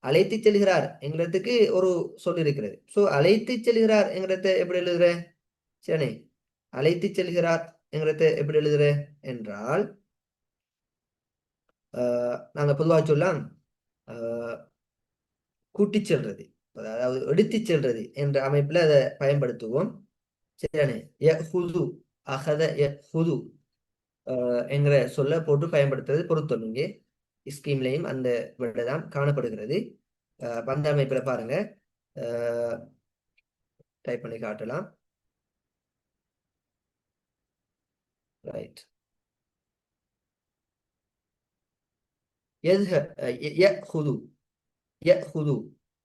அழைத்து செல்கிறார் என்கிறதுக்கு ஒரு சொல் இருக்கிறது. சோ அழைத்து செல்கிறார் என்கிறத எப்படி எழுதுற? சரி, அழைத்து செல்கிறார் என்கிறத எப்படி எழுதுற என்றால் நாங்க பொதுவாக சொல்லலாம் கூட்டி செல்றது, அதாவது எடுத்து செல்றது என்ற அமைப்புல அதை பயன்படுத்துவோம். சரியானே? அகத என்கிற சொல்ல போட்டு பயன்படுத்துறது பொருத்தம். இங்கே ஸ்கீம்லையும் அந்த விடதான் காணப்படுகிறது. அந்த அமைப்புல பாருங்க, டைப் பண்ணி காட்டலாம். ரைட்.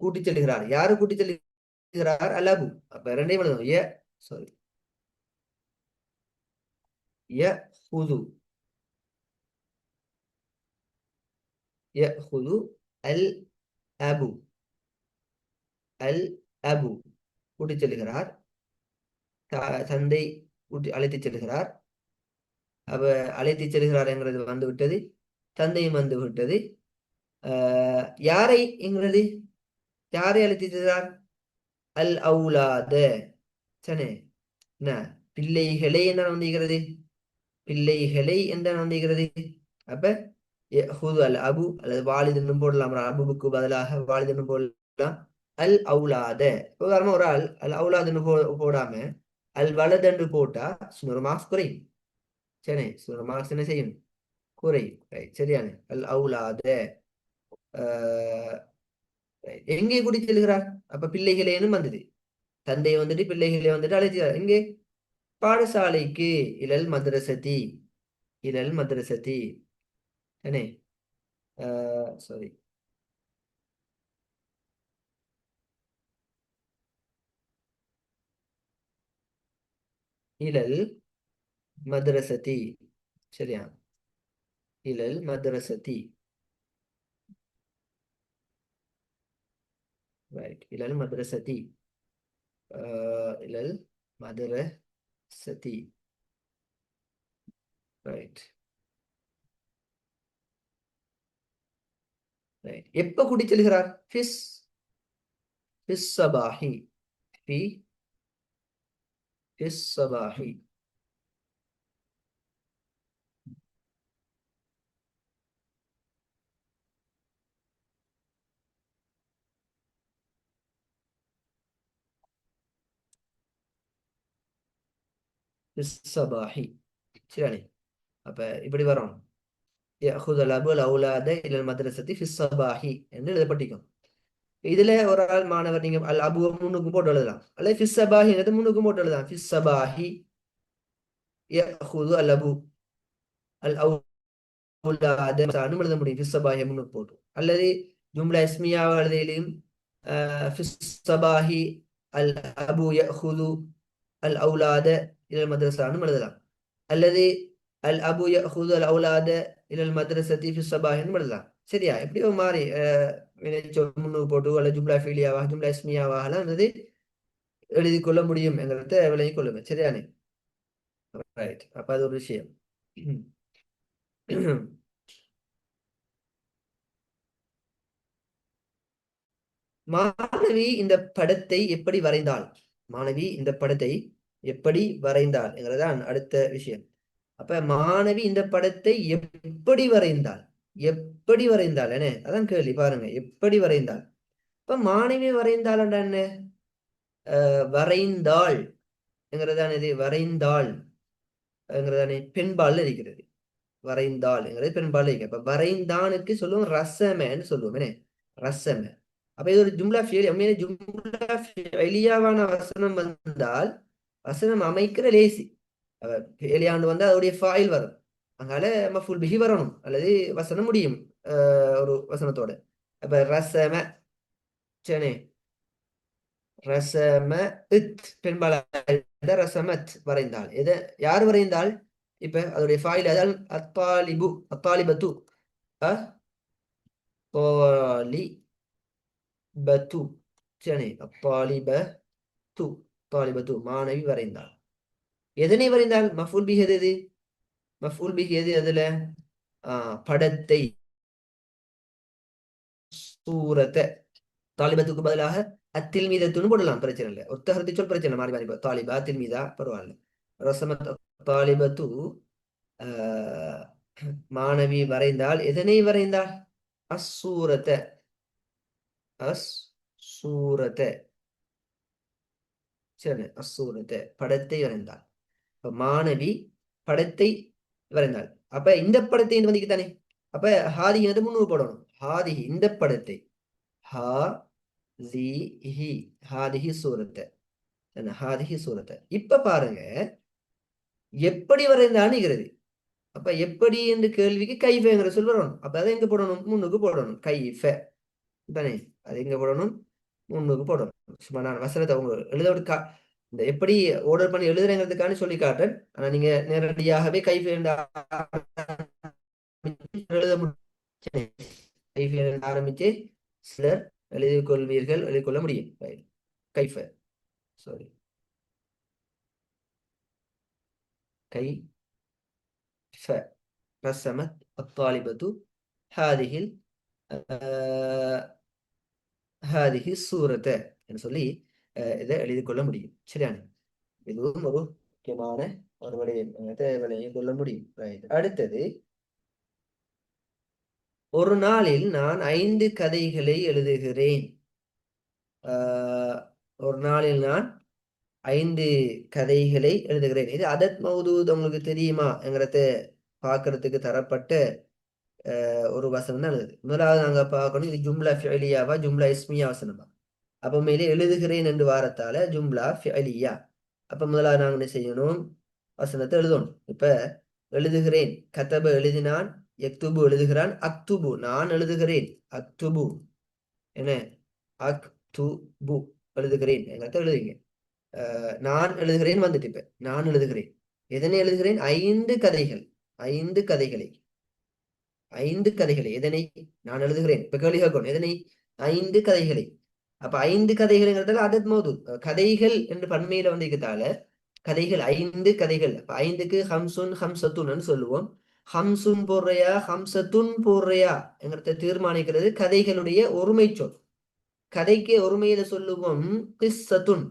கூட்டி செல்கிறார். யாரு கூட்டி செல்கிறார்? அல்லபு. அப்ப ரெண்டையும் எழுதணும். சாரி, அல் அபு. அல் அபு கூட்டி செல்கிறார், தந்தை கூட்டி அழைத்து செல்கிறார். அப்ப அழைத்து செல்கிறார் என்கிறது வந்து விட்டது, தந்தையும் வந்து விட்டது. யாரை என்கிறது? யாரை அழைத்து செல்கிறார்? அல் அவுலாத. சனே, என்ன பிள்ளைகளை என்ன வந்திருக்கிறது? பிள்ளைகளை என்ன வந்திருக்கிறது? அப்ப அல் அபு அல்லது வாலிதென்னும் போடலாம். அபுவுக்கு பதிலாக வாலிதென்னும் போடலாம். அல் அவுலாத. உதாரணமா ஒரு ஆள் அல் அவுலாதுன்னு போடாம அல் வலதென்று போட்டா சுனொரு மார்க்ஸ் குறையும். சரி, சுனொரு மார்க்ஸ் என்ன செய்யும்? குறையும். சரியான அல் அவுலாத. எங்கே கூட்டி செல்கிறார்? அப்ப பிள்ளைகளேனும் வந்தது, தந்தை வந்துட்டு பிள்ளைகளை வந்துட்டு அழைச்சார். எங்கே? பாடசாலைக்கு. இலல் மദ്രസதி. இலல் மദ്രസதி. என்ன சாரி, இலல் மദ്രസதி. சரியா? இலல் மദ്രസதி. ரைட். இலல் மദ്രസதி. இலல் மദ്രസதி. ரைட். ரைட். எப்ப கூட்டி செல்கிறார்? ஃபிஸ் சபாஹி. ஃபிஸ் சபாஹி. ஃபிஸ் சபாஹி. சரியானே? அப்ப இப்படி வரும். யஅஹுதுல் அபுல் அவுலாத இலல் மദ്രസதி ஃபிஸ் சபாஹி என்று எழுதப்பட்டிருக்கும். இதுல ஒரு ஆள் மாணவர் நீங்க அல் அபு முன்னுக்கு போட்டு எழுதலாம், அல்லது ஃபிஸ் சபாஹிங்கிறது முன்னுக்கு போட்டு எழுதலாம். ஃபிஸ் சபாஹி யஅஹுது அல் அபு அல் அவுலாத எழுத முடியும் ஃபிஸ் சபாஹி முன்னுக்கு போட்டு. அல்லது ஜும்லா இஸ்மியாவை எழுதியும் ஃபிஸ் சபாஹி அல் அபு யஅஹுது அல் அவுலாத இலல் மദ്രസன்னு எழுதலாம். அல்லது அல் அபு யஅஹுது அல் அவுலாத இலல் மദ്രസதி ஃபிஸ் சபாஹின்னு எழுதலாம். சரியா? எப்படியோ மாறி முன்னுக்கு போட்டு அல்லது ஜும்லா ஃபீலியாவாக ஜும்லா இஸ்மியாவாக அல்லது எழுதி கொள்ள முடியும் என்கிறத விளங்கிக் கொள்ளுங்க. சரியானே? ரைட். அப்ப அது ஒரு விஷயம். மாணவி இந்த படத்தை எப்படி வரைந்தாள்? மாணவி இந்த படத்தை எப்படி வரைந்தாள் என்கிறதான் அடுத்த விஷயம். அப்ப மாணவி இந்த படத்தை எப்படி வரைந்தாள்? எப்படி வரைந்தாள் என்ன அதான் கேள்வி. பாருங்க, எப்படி வரைந்தாள். இப்ப மாணவி வரைந்தாள் என்ன? வரைந்தாள் என்கிறதான இது வரைந்தாள் என்கிறதானே பெண்பால் இருக்கிறது. வரைந்தாள் என்கிறது பெண்பால் இருக்கு. அப்ப வரைந்தானுக்கு சொல்லுவோம் ரசமன்னு சொல்லுவோம். என்ன? ரசம. அப்ப இது ஒரு ஜும்லா ஃபியல். உண்மையிலே ஜும்லா எளியாவான வசனம் வந்தால் வசனம் அமைக்கிற லேசி. எளியாண்டு வந்தா அதோடைய ஃபாயில் வரும், அங்கால மஃபூல் பிஹி வரணும், அல்லது வசனம் முடியும் ஒரு வசனத்தோட. அப்ப ரசம. சரி, ரசம இத் பெண்பால ரசமத் வரைந்தாள். எதை யார் வரைந்தாள்? இப்ப அதோடைய ஃபாயில் அதால் அத்தாலிபு அத்தாலிபத்து அத்தாலிபத்து சரி அத்தாலிபத்து மாணவி வரைந்தாள். எதனை வரைந்தாள்? மஃபூல் பிஹி எது? மஃபூல் பிஹி எது அதுல? படத்தை, சூரத்தை. தாலிபத்துக்கு பதிலாக அத்தில்மீதத்துன்னு போடலாம், பிரச்சனை இல்லை. ஒத்தகரத்தை சொல் பிரச்சனை மாறி மாறி தாலிபா தில்மீதா பரவாயில்ல. ரசமத் தாலிபத்து மாணவி வரைந்தாள். எதனை வரைந்தாள்? அசூரத்தை அசூரத்தை சரி அசூரத்தை படத்தை வரைந்தாள். மாணவி படத்தை வரைந்தாள். அப்ப இந்த படத்தை வந்து தானே, அப்ப ஹாதிஹி வந்து முன்னூறு போடணும். ஹாதிஹி இந்த படத்தை, ஹாதிஹி சூரத்தை, ஹாதிஹி சூரத்தை. இப்ப பாருங்க எப்படி வரைந்தான்னுங்கிறது. அப்ப எப்படி என்று கேள்விக்கு கைஃபங்கிற சொல் வரணும். அப்ப அதை எங்க போடணும்? முன்னுக்கு போடணும். கைஃப தானே, அது எங்க போடணும்? முன்னுக்கு போடணும். சும்மா நான் வசனத்தை அவங்க எழுத இந்த எப்படி ஆர்டர் பண்ணி எழுதுறேங்கிறதுக்கான சொல்லி காட்டுறேன். ஆனா நீங்க நேரடியாகவே கைஃப எழுத முடியும். ஆரம்பிச்சு சிலர் எழுதிக் கொள்வீர்கள், எழுதிக் கொள்ள முடியும். கைஃப சாரி கைஃப ரசமத் அத்தாலிபத்து ஹாதிஹில் ஹாதிஹி சூரத்தை என்று சொல்லி இதை எழுதிக் கொள்ள முடியும். சரியான இதுவும் ஒரு முக்கியமான ஒரு விளையும் கொள்ள முடியும். அடுத்தது, ஒரு நாளில் நான் 5 கதைகளை எழுதுகிறேன். ஒரு நாளில் நான் 5 கதைகளை எழுதுகிறேன். இது அதத் மௌதூத் உங்களுக்கு தெரியுமா என்கிறத பார்க்கறதுக்கு தரப்பட்ட ஒரு வசனம் தான் எழுது. முதலாவது நாங்க பார்க்கணும், இது ஜும்லா ஃபிஅலியாவா ஜும்லா இஸ்மியா வசனமா? அப்ப மேலே எழுதுகிறேன் என்று வாரத்தால ஜும்லா ஃபிஅலியா. அப்ப முதலாவது நாங்க என்ன செய்யணும்? வசனத்தை எழுதணும். இப்ப எழுதுகிறேன், கதப எழுதினான், எக்துபு எழுதுகிறான், அக்துபு நான் எழுதுகிறேன், அக்துபு என்ன அக்துபு எழுதுகிறேன் எங்கிறத எழுதுங்க. நான் எழுதுகிறேன் வந்துட்டு இப்ப நான் எழுதுகிறேன். எதனை எழுதுகிறேன்? 5 கதைகள், 5 கதைகளை, 5 கதைகளை. எதனை நான் எழுதுகிறேன்? இப்ப கேள்வி கேட்கணும், எதனை? 5 கதைகளை. அப்ப 5 கதைகள்ங்கிறதால அதத் மௌதூத் கதைகள் என்று பன்மையில வந்திருக்கதால கதைகள் 5 கதைகள். அப்ப 5க்கு ஹம்சுன் ஹம்சத்துன்னு சொல்லுவோம். ஹம்சுன் போடுறையா ஹம்சத்துன் போடுறையா என்கிறத தீர்மானிக்கிறது கதைகளுடைய ஒருமை சொல். கதைக்கு ஒருமையில சொல்லுவோம் கிஸ்ஸத்துன்.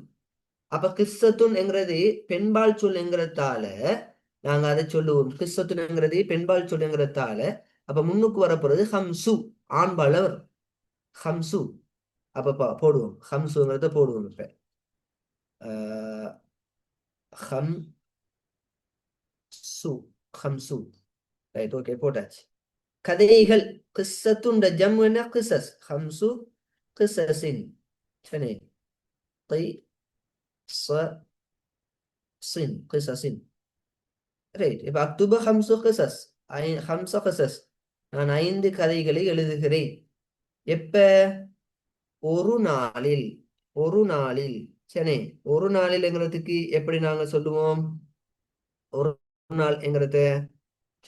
அப்ப கிஸ்ஸத்துன் என்கிறது பெண்பால் சொல் என்கிறதால நாங்க அதை சொல்லுவோம். கிஸ்ஸத்துன் என்கிறது பெண்பால் சொல் என்கிறதால அப்ப முன்னுக்கு வரப்போறது ஹம்சு ஆண்பால வரும். ஹம்சு அப்ப போடுவோம், ஹம்சுங்கிறத போடுவோம். இப்ப ஹம்சு ரைட், ஓகே போட்டாச்சு. கதைகள் கிஸ்ஸத்துன் ஜம்முன்னா கிசஸ், ஹம்சு கிசஸின் சரி கிஸ்ஸின் கிசஸின் ரைட். இப்ப அக்துபு ஹம்சு கிசஸ், ஹம்ச கிசஸ் நான் 5 கதைகளை எழுதுகிறேன். எப்ப? ஒரு நாளில், ஒரு நாளில் சரி. ஒரு நாளில் என்கிறதுக்கு எப்படி நாங்க சொல்லுவோம்? ஒரு நாள் என்கிறது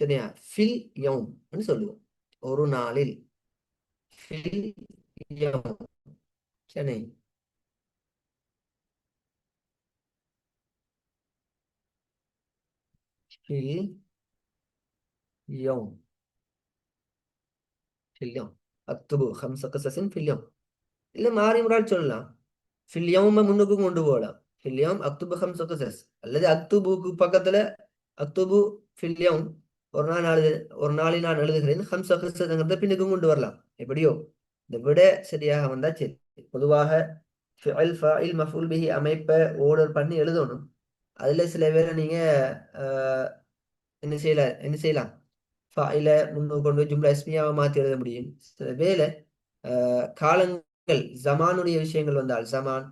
சரியா ஃபில் யௌம் சொல்லுவோம். ஒரு நாளில் ஃபில் யௌம் சரி. ஃபில் யௌம் ஃபில் யௌம் அக்துபு ஹம்ச கஸஸின் ஃபில் யௌம். இல்ல மாறி முறால் சொல்லலாம். ஃபில் யௌம முன்னுக்கும் கொண்டு போகலாம். ஃபில் யௌம் அக்துபு ஹம்ச கஸஸ் அல்லது அக்துபுக்கு பக்கத்துல அக்துபு ஃபில் யௌம் ஒரு நாளில் நான் எழுதுகிறேன் ஹம்ச கஸஸ்ங்கிறத பின்னுக்கும் கொண்டு வரலாம். எப்படியோ இந்த விட சரியாக வந்தா சரி. பொதுவாக ஃபிஅல் ஃபாயில் மஃபூல் பிஹி அமைப்பை ஆர்டர் பண்ணி எழுதணும். அதுல சில பேரை நீங்க என்ன செய்யலாம் ஃபாயில முன்னுக்கு கொண்டு போய் ஜும்லா இஸ்மியாவை மாத்தி எழுத முடியும். சில வேளை காலங்கள் ஜமானுடைய விஷயங்கள் வந்தால், ஜமான்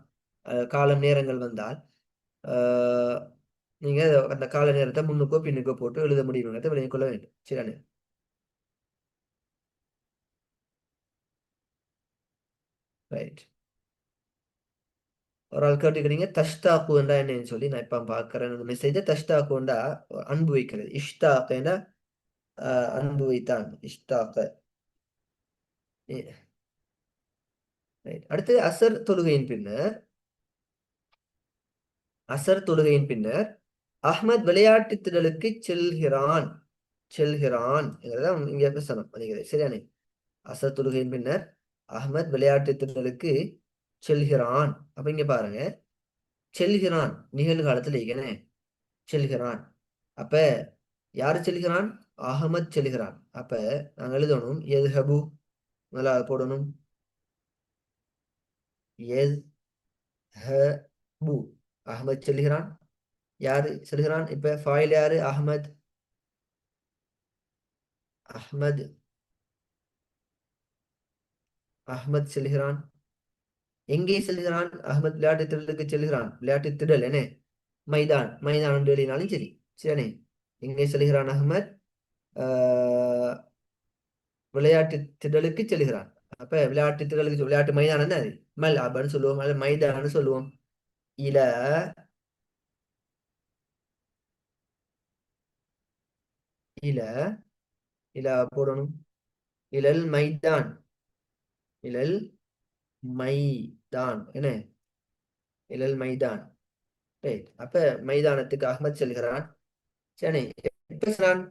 காலம் நேரங்கள் வந்தால் நீங்க அந்த கால நேரத்தை முன்னுக்கோ பின்னுக்கோ போட்டு எழுத முடியுங்கிறத விளங்கிக் கொள்ள வேண்டும். சரியானே? ரைட். ஒரு ஆள் கேட்டுக்கிறீங்க தஷ்தாக்குண்டா என்னன்னு சொல்லி நான் இப்ப பாக்குறேன் அந்த மெசேஜ. தஷ்தாக்குண்டா அன்பு வைக்கிறது. இஷ்தாக்கேண்டா அன்பு வைத்தான். இஷ்தாக்க. அடுத்து அசர் தொழுகையின் பின்னர் அஹ்மத் விளையாட்டு திடலுக்கு செல்கிறான். செல்கிறான் இங்க பேசணும் நினைக்கிறேன். சரியானே? அசர் தொழுகையின் பின்னர் அஹ்மத் விளையாட்டு திடலுக்கு செல்கிறான். அப்ப இங்க பாருங்க, செல்கிறான் நிகழ்காலத்தில் இருக்கனே. செல்கிறான். அப்ப யாரு செல்கிறான்? அஹ்மத் செல்கிறான். அப்ப நாங்க எழுதணும் எத்ஹபு. முதலாவது போடணும் எத்ஹபு. அஹ்மத் செல்கிறான். யாரு செல்கிறான்? இப்ப ஃபாயில் யாரு? அஹ்மத். அஹ்மத் அஹ்மத் செல்கிறான். எங்கே செல்கிறான்? அஹ்மத் விளையாட்டு திடலுக்கு செல்கிறான். விளையாட்டு திடல் என்ன? மைதான். மைதான் என்று எழுதினாலும் சரி. சரியானே? எங்கே செல்கிறான் அஹ்மத்? விளையாட்டு திடலுக்கு செல்கிறான். அப்ப விளையாட்டு திடலுக்கு விளையாட்டு மைதானம் என்ன? மல் அப்படின்னு சொல்லுவோம், அல்ல மைதான்னு சொல்லுவோம். இல இல இல போடணும். இலல் மைதான். இலல் மைதான் என்ன? இலல் மைதான். ரைட். அப்ப மைதானத்துக்கு அஹ்மத் செல்கிறான். சரி.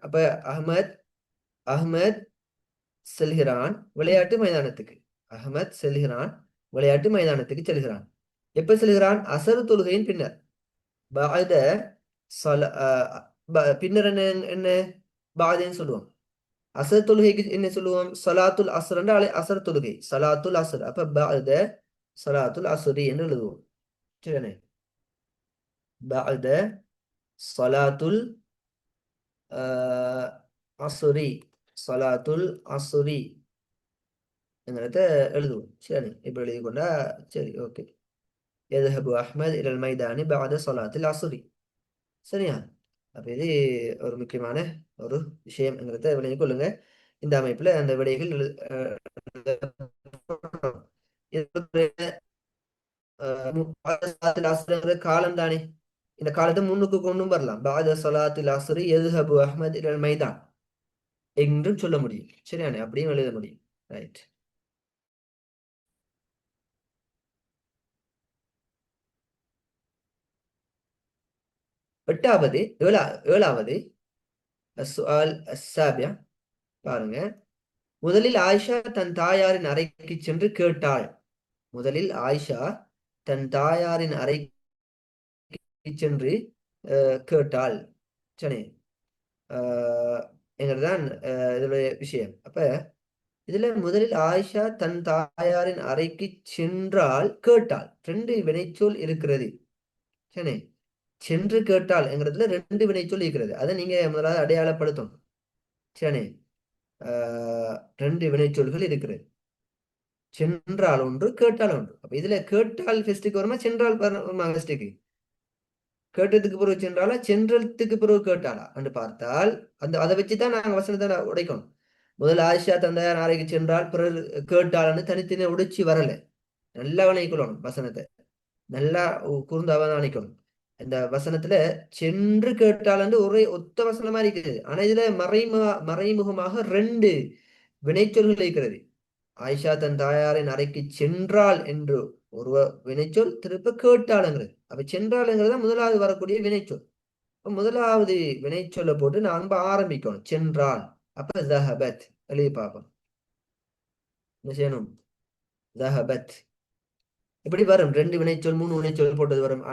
அப்ப அஹ்மத் அஹ்மத் செல்கிறான் விளையாட்டு மைதானத்துக்கு. அஹ்மத் செல்கிறான் விளையாட்டு மைதானத்துக்கு செல்கிறான். எப்ப செல்கிறான்? அசர் தொழுகையின் பின்னர். பாத பின்னர் என்ன என்ன பாதன்னு சொல்லுவோம். அசர் தொழுகைக்கு என்ன சொல்லுவோம்? சலாத்துல் அஸ்ர் என்றால் அசர் தொழுகை. சலாத்துல் அஸ்ர். அப்ப பாத சலாத்துல் அஸ்ரி என்று எழுதுவோம். சரிதானே? பாத சலாத்துல் அஸ்ரி. சலாத்துல் அஸ்ரி என்கிறத எழுதுவோம். சரி, இப்ப எழுதி கொண்டா சரி. ஓகே. எதுஹபு அஹ்மத் இலல் மைதானி பாத சலாத்தில் அஸ்ரி. சரியா? அப்ப இது ஒரு முக்கியமான ஒரு விஷயம் என்கிறத விளங்கிக் கொள்ளுங்க. இந்த அமைப்புல அந்த விடைகள் காலம் தானே. இந்த காலத்தை முன்னுக்கு கொண்டும் வரலாம். பாத சலாத்தில் அஸ்ரி எதுஹபு அஹ்மத் இலல் மைதான் என்றும் சொல்ல முடியும். சரியானே? அப்படியும் எழுத முடியும். ரைட். ஏழாவது السؤال السابع. பாருங்க, முதலில் ஆயிஷா தன் தாயாரின் அறைக்கு சென்று கேட்டாள். முதலில் ஆயிஷா தன் தாயாரின் அறைக்கு சென்று கேட்டாள். சரி. என்கிறதுதான் இதனுடைய விஷயம். அப்ப இதுல முதலில் ஆயிஷா தன் தாயாரின் அறைக்கு சென்றால் கேட்டாள். ரெண்டு வினைச்சொல் இருக்கிறது. சரி. சென்று கேட்டாள் என்கிறதுல ரெண்டு வினைச்சொல் இருக்கிறது. அதை நீங்க முதலாவது அடையாளப்படுத்தணும். சரி. ரெண்டு வினைச்சொல்கள் இருக்கிறது. சென்றால் ஒன்று, கேட்டால் ஒன்று. அப்ப இதுல கேட்டால் ஃபெஸ்டுக்கு வருமா, சென்றால் வருமா ஃபெஸ்டுக்கு? கேட்டதுக்கு பிறகு சென்றாலா, சென்றதுக்கு பிறகு கேட்டாளா என்று பார்த்தால் அதை வச்சுதான் நாங்க வசனத்தை உடைக்கணும். முதல் ஆயிஷா தந்தையார் நாளைக்கு சென்றால் பிறகு கேட்டாள்னு தனித்தனி உடைச்சி வரல. நல்லா அவதானிக்கணும் வசனத்தை. நல்லா கூர்ந்து அவதானிக்கணும். இந்த வசனத்துல சென்று கேட்டால் ஒரே ஒத்த வசனமா இருக்குது. ஆனா இதுல மறைமுகமாக ரெண்டு வினைச்சொல்கள் இருக்கிறது. ஆயிஷா தன் தாயாரின் அறைக்கு சென்றாள் என்று ஒரு வினைச்சொல், திருப்ப கேட்டாளுங்கிறது. அப்ப சென்றாளுங்கிறது முதலாவது வரக்கூடிய வினைச்சொல். முதலாவது வினைச்சொல்லை போட்டு நான் ஆரம்பிக்கணும். சென்றாள். அப்ப ஜஹபத் எழுதி பார்ப்போம். என்ன செய்யணும்? ஜஹபத். இப்படி வரும். ரெண்டு வினைச்சொல், மூணு வினைச்சொல் போட்டது வரும்.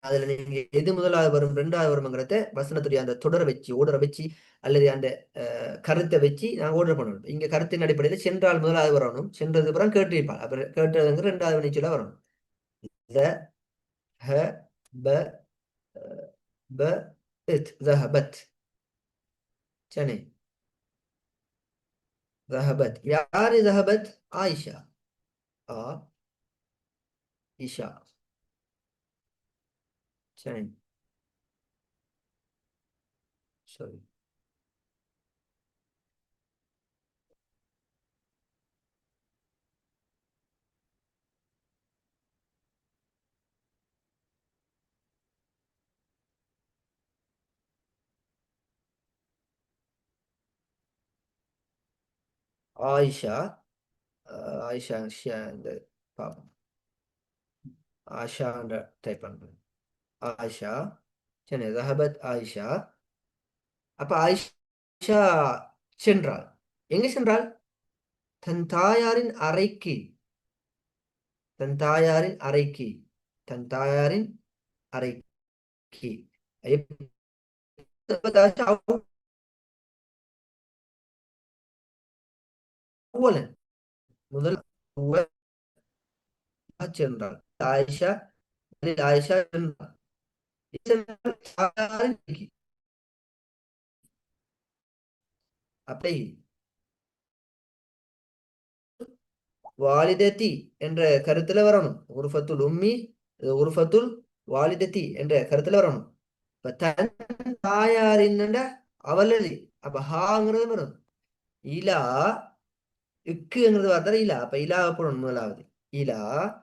அதுல நீங்க எது முதலாவது வரும், ரெண்டாவது வரும்ங்கிறத வசனத்துடைய அந்த தொடரை வச்சு, ஓடரை வச்சு, அல்லது அந்த கருத்தை வச்சு நான் ஓர்டர் பண்ணணும். இங்க கருத்தின் அடிப்படையில் சென்றால் முதலாவது வரணும். சென்றது அப்புறம் கேட்டிருப்பாள். அப்புறம் கேட்டதுங்கிற ரெண்டாவது வினைச்சொல்ல வரணும். சரி. யாரு ذهبت? ஆயிஷா. இஷா. சரி. சரி. ஆயிஷா ஆயிஷா இந்த பாப்போம் ஆஷான்ற டைப் பண்ணுறேன் ஆயிஷா சரி ரஹபத் ஆயிஷா அப்ப ஆயிஷா சென்றாள் எங்க சென்றாள் தன் தாயாரின் அறைக்கு தன் தாயாரின் அறைக்கு தன் தாயாரின் அறைக்கு முதல் சென்றாள் ஆயிஷா ஆயிஷா சென்றாள் அப்படி வாலிதத்தி என்ற கருத்துல வரணும் உருஃபத்துல் உம்மி உருஃபத்துல் வாலிதத்தி என்ற கருத்துல வரணும் இப்ப தன் தாயாரின் அவலதி அப்ப ஹாங்கிறது வரும் இலா இக்குங்கிறது வார்த்தை இலா அப்ப இலா போடணும் முதலாவது இலா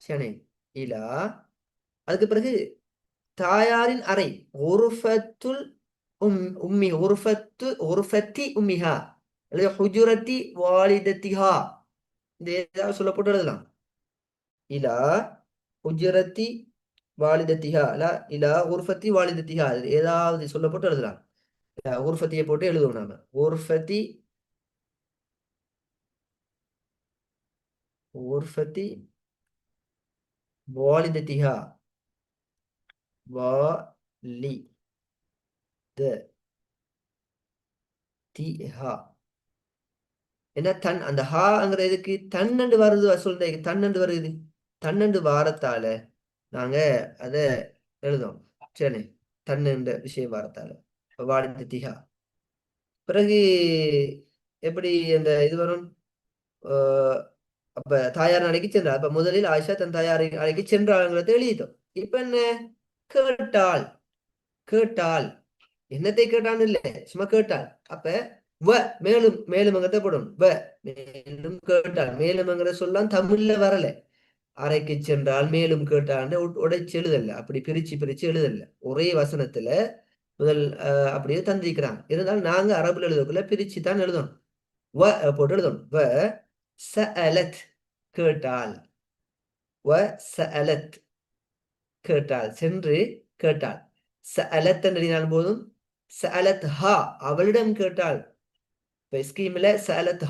சரி இலா அதுக்கு பிறகு தாயாரின் அறை உருஃபத்துல் உம்மி உருஃபத்தி உம்மிஹா அல்லது ஹுஜுரத்தி வாலிதத்திஹா இந்த ஏதாவது சொல்லப்பட்டு எழுதலாம் இலா ஹுஜுரத்தி வாலிதத்திஹா இலா உர்ஃபத்தி வாலிதத்திஹா ஏதாவது சொல்லப்பட்டு எழுதலாம் உர்ஃபத்தியை போட்டு எழுதுவோம் நாம உர்ஃபத்தி வாலிதத்திஹா வாலிதத்திஹா என்ன தன் அந்த ஹாங்கிறதுக்கு தன்னண்டு வருது சொல்ற தன்னண்டு வருது தன்னண்டு வாரத்தால நாங்க அத எழுதும் சரி தன்னண்டு விஷயம் வாரத்தால வாலிதத்திஹா பிறகு எப்படி அந்த இது வரும் அப்ப தாயார் அறைக்கு சென்றார் அப்ப முதலில் ஆயிஷா தன் தாயார் அறைக்கு சென்றாள்ங்கிறத எழுதிட்டோம் இப்ப என்ன கேட்டாள் என்னத்தை கேட்டான்னு இல்ல சும்மா கேட்டாள் அப்ப மேலும் மேலும்ங்கிறத போடணும் மேலும் கேட்டாள் மேலும்ங்கிற சொல்லலாம் தமிழ்ல வரல அறைக்கு சென்றால் மேலும் கேட்டான்னு உடைச்சு எழுதல அப்படி பிரிச்சு எழுதல ஒரே வசனத்துல முதல் அப்படியே தந்திருக்கிறாங்க இருந்தாலும் நாங்க அரபுல எழுதக்குள்ள பிரிச்சு தான் எழுதணும் போட்டு எழுதணும் சஅலத் கேட்டாள் சஅலத் கேட்டாள் சென்று கேட்டாள் சஅலத் என்றால் போதும் சஅலத் ஹா அவளிடம் கேட்டாள் இப்ப ஸ்கீம்ல சஅலத்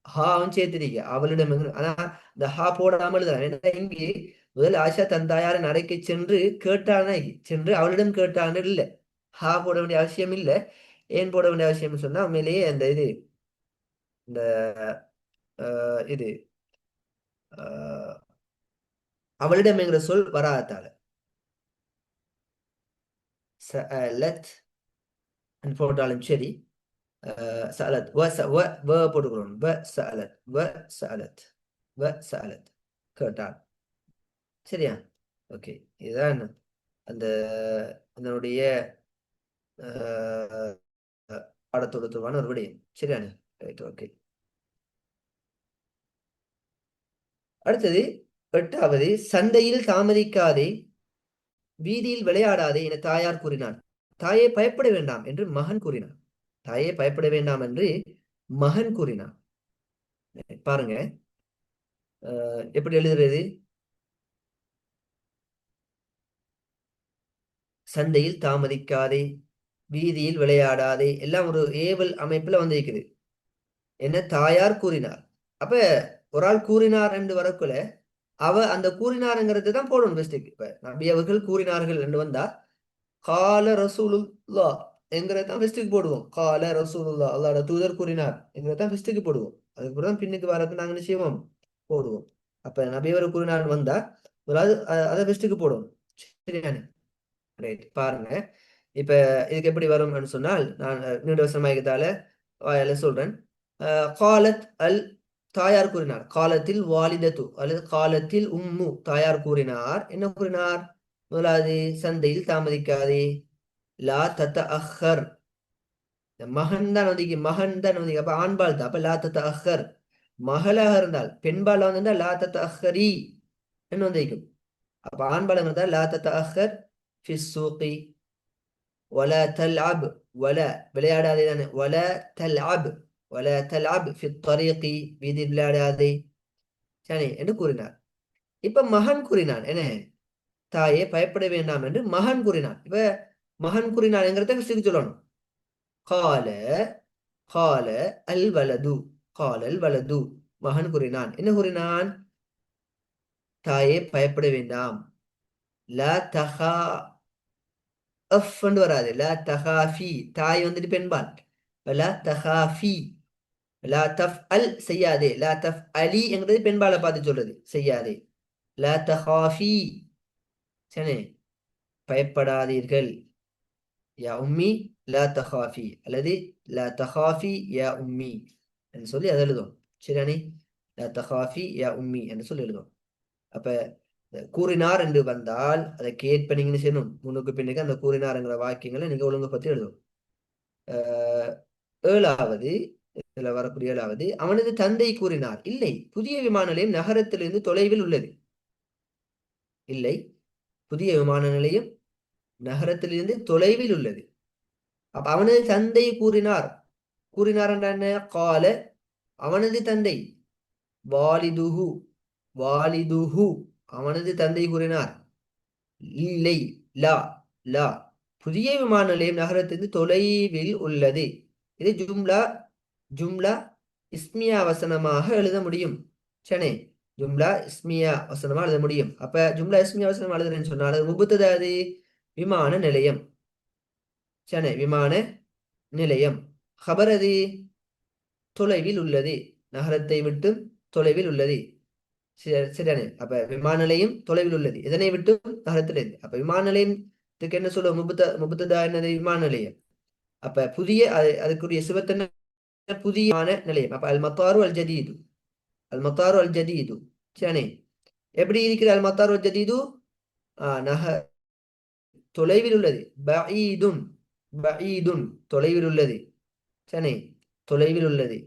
ஹாவும் சேர்த்திருக்க அவளிடம் ஆனா இந்த ஹா போடாமல் எழுதலாம் ஏன்னா இங்கே முதல் ஆஷா தன் தாயாரின் அறைக்கு சென்று கேட்டாள்னா சென்று அவளிடம் கேட்டான்னு இல்லை ஹா போட வேண்டிய அவசியம் இல்லை ஏன் போட வேண்டிய அவசியம்னு சொன்னா உண்மையிலேயே அந்த இந்த இது அவளிடம் என்கிற சொல் வராதால சஅலத் போட்டாலும் சரி சஅலத் போட்டுக்கணும் சஅலத் கேட்டாள் சரியா ஓகே இதுதான் அந்த அதனுடைய பாடத்தோடு தொடர்பான ஒரு விடயம் சரியானு ரைட் ஓகே அடுத்தது 8வது சந்தையில் தாமதிக்காதே வீதியில் விளையாடாதே என தாயார் கூறினார் தாயே பயப்பட வேண்டாம் என்று மகன் கூறினார் தாயே பயப்பட வேண்டாம் என்று மகன் கூறினார் பாருங்க எப்படி எழுதுறது சந்தையில் தாமதிக்காதே வீதியில் விளையாடாதே எல்லாம் ஒரு ஏவல் அமைப்புல வந்திருக்குது என்ன தாயார் கூறினார் அப்ப ஒரு ஆள் கூறினார் என்று வரக்குள்ள அந்த கூறினாருங்கிறது தான் போடணும் மிஸ்டேக் இப்ப நபி அவர்கள் கூறினார்கள் என்று வந்தா கால ரசூலுல்லா என்கிறதான் மிஸ்டேக் போடுவோம் கால ரசூலுல்லா அல்லாஹ்வோட தூதர் கூறினார் என்கிறதான் மிஸ்டேக் போடுவோம் அதுக்கப்புறம் பின்னுக்கு வரது நாங்க நிச்சயமா போடுவோம் அப்ப நபி அவர் கூறினார் வந்தா அதை மிஸ்டேக் போடுவோம் சரியான ரைட் பாருங்க இப்ப இதுக்கு எப்படி வரும்னு சொன்னால் நான் நீண்ட வசனமாகத்தால வாயால சொல்றேன் காலத் அல் தாயார் கூறினார் காலத்தில் வாலிதத்து அல்லது காலத்தில் உம்மு தாயார் கூறினார் என்ன கூறினார் முதலாவது சந்தையில் தாமதிக்காதே லா தத்த அஹர் மகன் தான் வந்து அப்ப ஆண்பால் தான் அப்ப லா தத்த அஹர் மகளாக இருந்தால் பெண்பால் வந்திருந்தா லா தத்த அஹரி என்ன வந்திருக்கும் அப்ப ஆண்பால் இருந்தால் லா தத்த அஹர் ஃபி ஸூகி வல தல்அப் வல விளையாடாதே தானே வல தல்அப் ولا تلعب في الطريق வீதியில் விளையாடாதே சரி என்று கூறினார். இப்ப மகன் கூறினான் என்ன, தாயே பயப்பட வேண்டாம் என்று மகன் கூறினான். இப்ப மகன் கூறினான்ங்கிறத சொல்லணும். கால கால அல் வலது காலல் வலது மகன் கூறினான். என்ன கூறினான்? தாயே பயப்பட வேண்டாம். லா தஹா அஃப் வராது, லா தஹாஃபி, தாய் வந்துட்டு பெண்பால், லா தஹாஃபி, லா தஃப் அல் செய்யாதே, லா தஃப் அலி என்கிறது பெண்பாலை பார்த்து சொல்றது செய்யாதே, லா தஹாஃபி சரி பயப்படாதீர்கள், யா உம்மி லா தஹாஃபி அல்லது லா தஹாஃபி யா உம்மி என்று சொல்லி அதை எழுதும். சரியானே, லா தஹாஃபி யா உம்மி என்று சொல்லி எழுதும். அப்ப கூறினார் என்று வந்தால் அதை கேட்பீங்கன்னு செய்யணும். முன்னுக்கு பின்னுக்கு அந்த கூறினார்ங்கிற வாக்கியங்களை நீங்க ஒழுங்கு பத்தி எழுதும். ஏழாவது இதுல வரக்கூடிய ஏழாவது, அவனது தந்தை கூறினார், இல்லை, புதிய விமான நிலையம் நகரத்திலிருந்து தொலைவில் உள்ளது. இல்லை, புதிய விமான நிலையம் நகரத்திலிருந்து தொலைவில் உள்ளது. அப்ப அவனது தந்தை கூறினார். கூறினார் என்ற என்ன? கால அவனது தந்தை, வாலிதுஹு வாலிதுஹு அவனது தந்தை கூறினார். இல்லை, லா லா புதிய விமான நிலையம் நகரத்திலிருந்து தொலைவில் உள்ளது. இது ஜும்லா இஸ்மியா வசனமாக எழுத முடியும். சனே, ஜும்லா இஸ்மியா வசனமா எழுத முடியும். அப்ப ஜும்லா இஸ்மியா வசனம் எழுதுறேன்னு சொன்னால் அது முபத்ததாது விமான நிலையம். சனே, விமான நிலையம். ஹபர் அது தொலைவில் உள்ளது, நகரத்தை விட்டு தொலைவில் உள்ளது. சரியானே, அப்ப விமான நிலையம் தொலைவில் உள்ளது, இதனை விட்டு நகரத்திலிருந்து. அப்ப விமான நிலையத்துக்கு என்ன சொல்லுவோம்? முபத்ததா என்னது? விமான நிலையம். அப்ப புதிய அதுக்குரிய சிவத்தன்ன புதிய நிலையம். அப்ப அல் மத்தாரு அல் ஜதீது, அல் மத்தாரு அல் ஜதீது. சரியானே, எப்படி இருக்கிற அல் மத்தாரு அல் ஜதீது? தொலைவில் உள்ளது. பஈதுன் பஈதுன் தொலைவில் உள்ளது. சரி, தொலைவில் உள்ளது.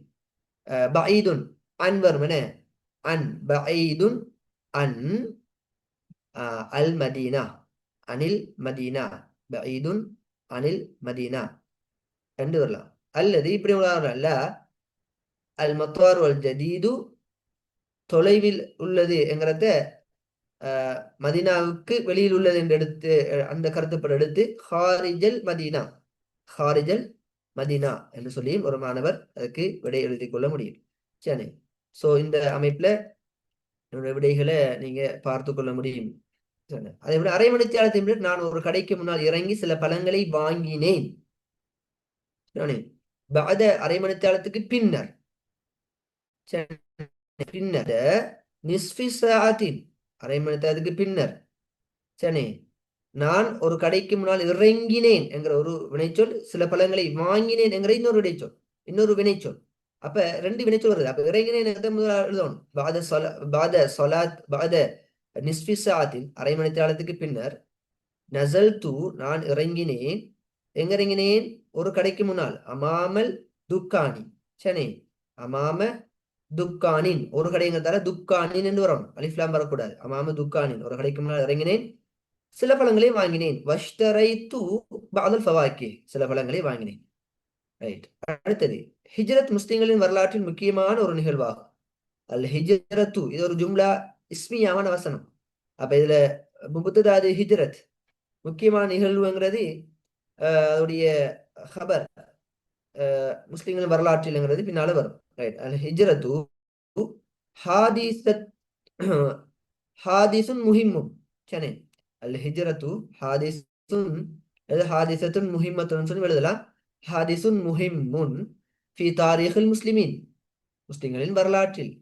பஈதுன் அன் வரும் என்ன? அன் பஈதுன் அன் அல் மதீனா, அனில் மதீனா, பஈதுன் அனில் மதீனா என்று வரலாம். அல்லது இப்படி அல்ல, அல் மத்தாரு அல் ஜதீது தொலைவில் உள்ளது என்கிறத மதீனாவுக்கு வெளியில் உள்ளது என்று எடுத்து அந்த கருத்துப்பட எடுத்து ஹாரிஜல் மதீனா, ஹாரிஜல் மதீனா என்று சொல்லி ஒரு மாணவர் அதுக்கு விடை எழுதி கொள்ள முடியும். சரி, சோ இந்த அமைப்புல என்னோட விடைகளை நீங்க பார்த்து கொள்ள முடியும். அதை விட அரை மணித்தியாலத்தின் நான் ஒரு கடைக்கு முன்னால் இறங்கி சில பழங்களை வாங்கினேன். அரை மணித்தியாலத்துக்கு பின்னர் பின்னர் நிஸ்ஃபி சாஅத்தின் அரை மணித்தியாலத்துக்கு பின்னர் சரி நான் ஒரு கடைக்கு முன்னால் இறங்கினேன் என்கிற ஒரு வினைச்சொல், சில பழங்களை வாங்கினேன் என்கிற இன்னொரு வினைச்சொல், இன்னொரு வினைச்சொல். அப்ப ரெண்டு வினைச்சொல் வருது. அப்ப இறங்கினேன் எழுதணும் பாத நிஸ்ஃபி சாஅத்தின் அரை மணித்தியாலத்துக்கு பின்னர், நஸல்து நான் இறங்கினேன். எங்க இறங்கினேன்? ஒரு கடைக்கு முன்னால். அமாமல் துக்கானி சரி, அமாம துக்கானின் ஒரு கடைங்கிறதால துக்கானின் என்று வரணும், அலிஃப்லாம் வரக்கூடாது. அமாம துக்கானின் ஒரு கடைக்கு முன்னால் இறங்கினேன், சில பழங்களை வாங்கினேன். வஷ்தரைத்து பஅதல் ஃபவாக்கி சில பழங்களை வாங்கினேன். ரைட். அடுத்தது ஹிஜ்ரத் முஸ்லிம்களின் வரலாற்றில் முக்கியமான ஒரு நிகழ்வாகும். அல் ஹிஜ்ரத்து இது ஒரு ஜும்லா இஸ்மியான வசனம். அப்ப இதுல முபத்ததாது ஹிஜ்ரத் முக்கியமான நிகழ்வுங்கிறது அதோடைய ஹபர் முஸ்லிம்களின் வரலாற்றில்ங்கிறது பின்னால வரும். ரைட். அல் ஹிஜ்ரத்து ஹாதிசுன் முஹிம்முன் சரி, அல் ஹிஜ்ரத்து ஹாதிசத்துன் முஹிம்மத்துன்னு சொல்லி எழுதலாம். ஹாதிசுன் முஹிம்முன் ஃபி தாரீഖில் முஸ்லிமீன் முஸ்லிம்களின் வரலாற்றில்,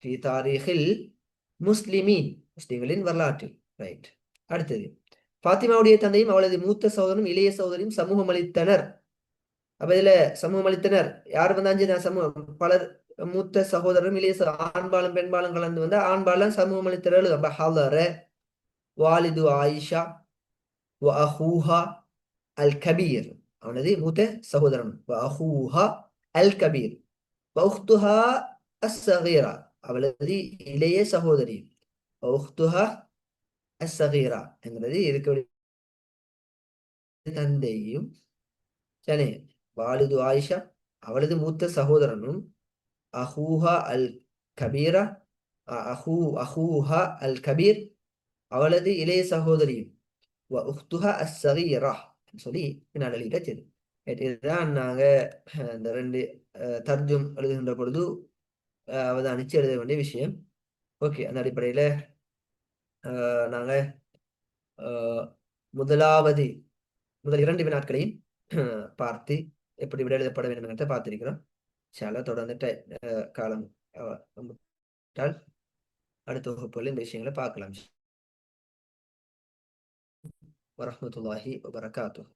ஃபி தாரீഖில் முஸ்லிமீன் முஸ்லிம்களின் வரலாற்றில். ரைட். அடுத்தது பாத்திமாவுடைய தந்தையும் அவளது மூத்த சகோதரனும் இளைய சகோதரியும் சமூகம் அளித்தனர். அப்ப இதுல சமூகம் அளித்தனர் யார் வந்தாச்சு? சமூகம் பலர், மூத்த சகோதரரும் இளைய ஆண்பாலும் பெண்பாலும் கலந்து வந்த ஆண்பாலும் சமூகம் அளித்தனர். அப்ப ஹலர வாலிது ஆயிஷா வ அஹூஹா அல் கபீர் அவனது மூத்த சகோதரன், வ அஹூஹா அல் கபீர் வ உக்துஹா அஸ்ஸகீரா அவளது இளைய சகோதரி, வ உக்துஹா அஸ்ஸகீரா என்கிறது இருக்க தந்தையும் சரி, வாலிது ஆயிஷா அவளது மூத்த சகோதரனும் அஹூஹா அல் கபீரா அஹூஹா அல் கபீர் அவளது இளைய சகோதரியும் உஹ்துஹா அஸ்ஸகீரா சொல்லி பின்னால் எழுதிட்டா சரி. இதுதான் நாங்க இந்த ரெண்டு தர்ஜும் எழுதுகின்ற பொழுது அவதானிச்சு எழுத வேண்டிய விஷயம். ஓகே, அந்த அடிப்படையில நாங்க முதல் 2 வினாட்களையும் பார்த்து எப்படி விட எழுதப்பட வேண்டும் என்று பார்த்திருக்கிறோம். சில தொடர்ந்துட்ட காலம் அடுத்த வகுப்புகளில் இந்த விஷயங்களை பார்க்கலாம். வரஹ்மத்துல்லாஹி வபரகாத்துஹு.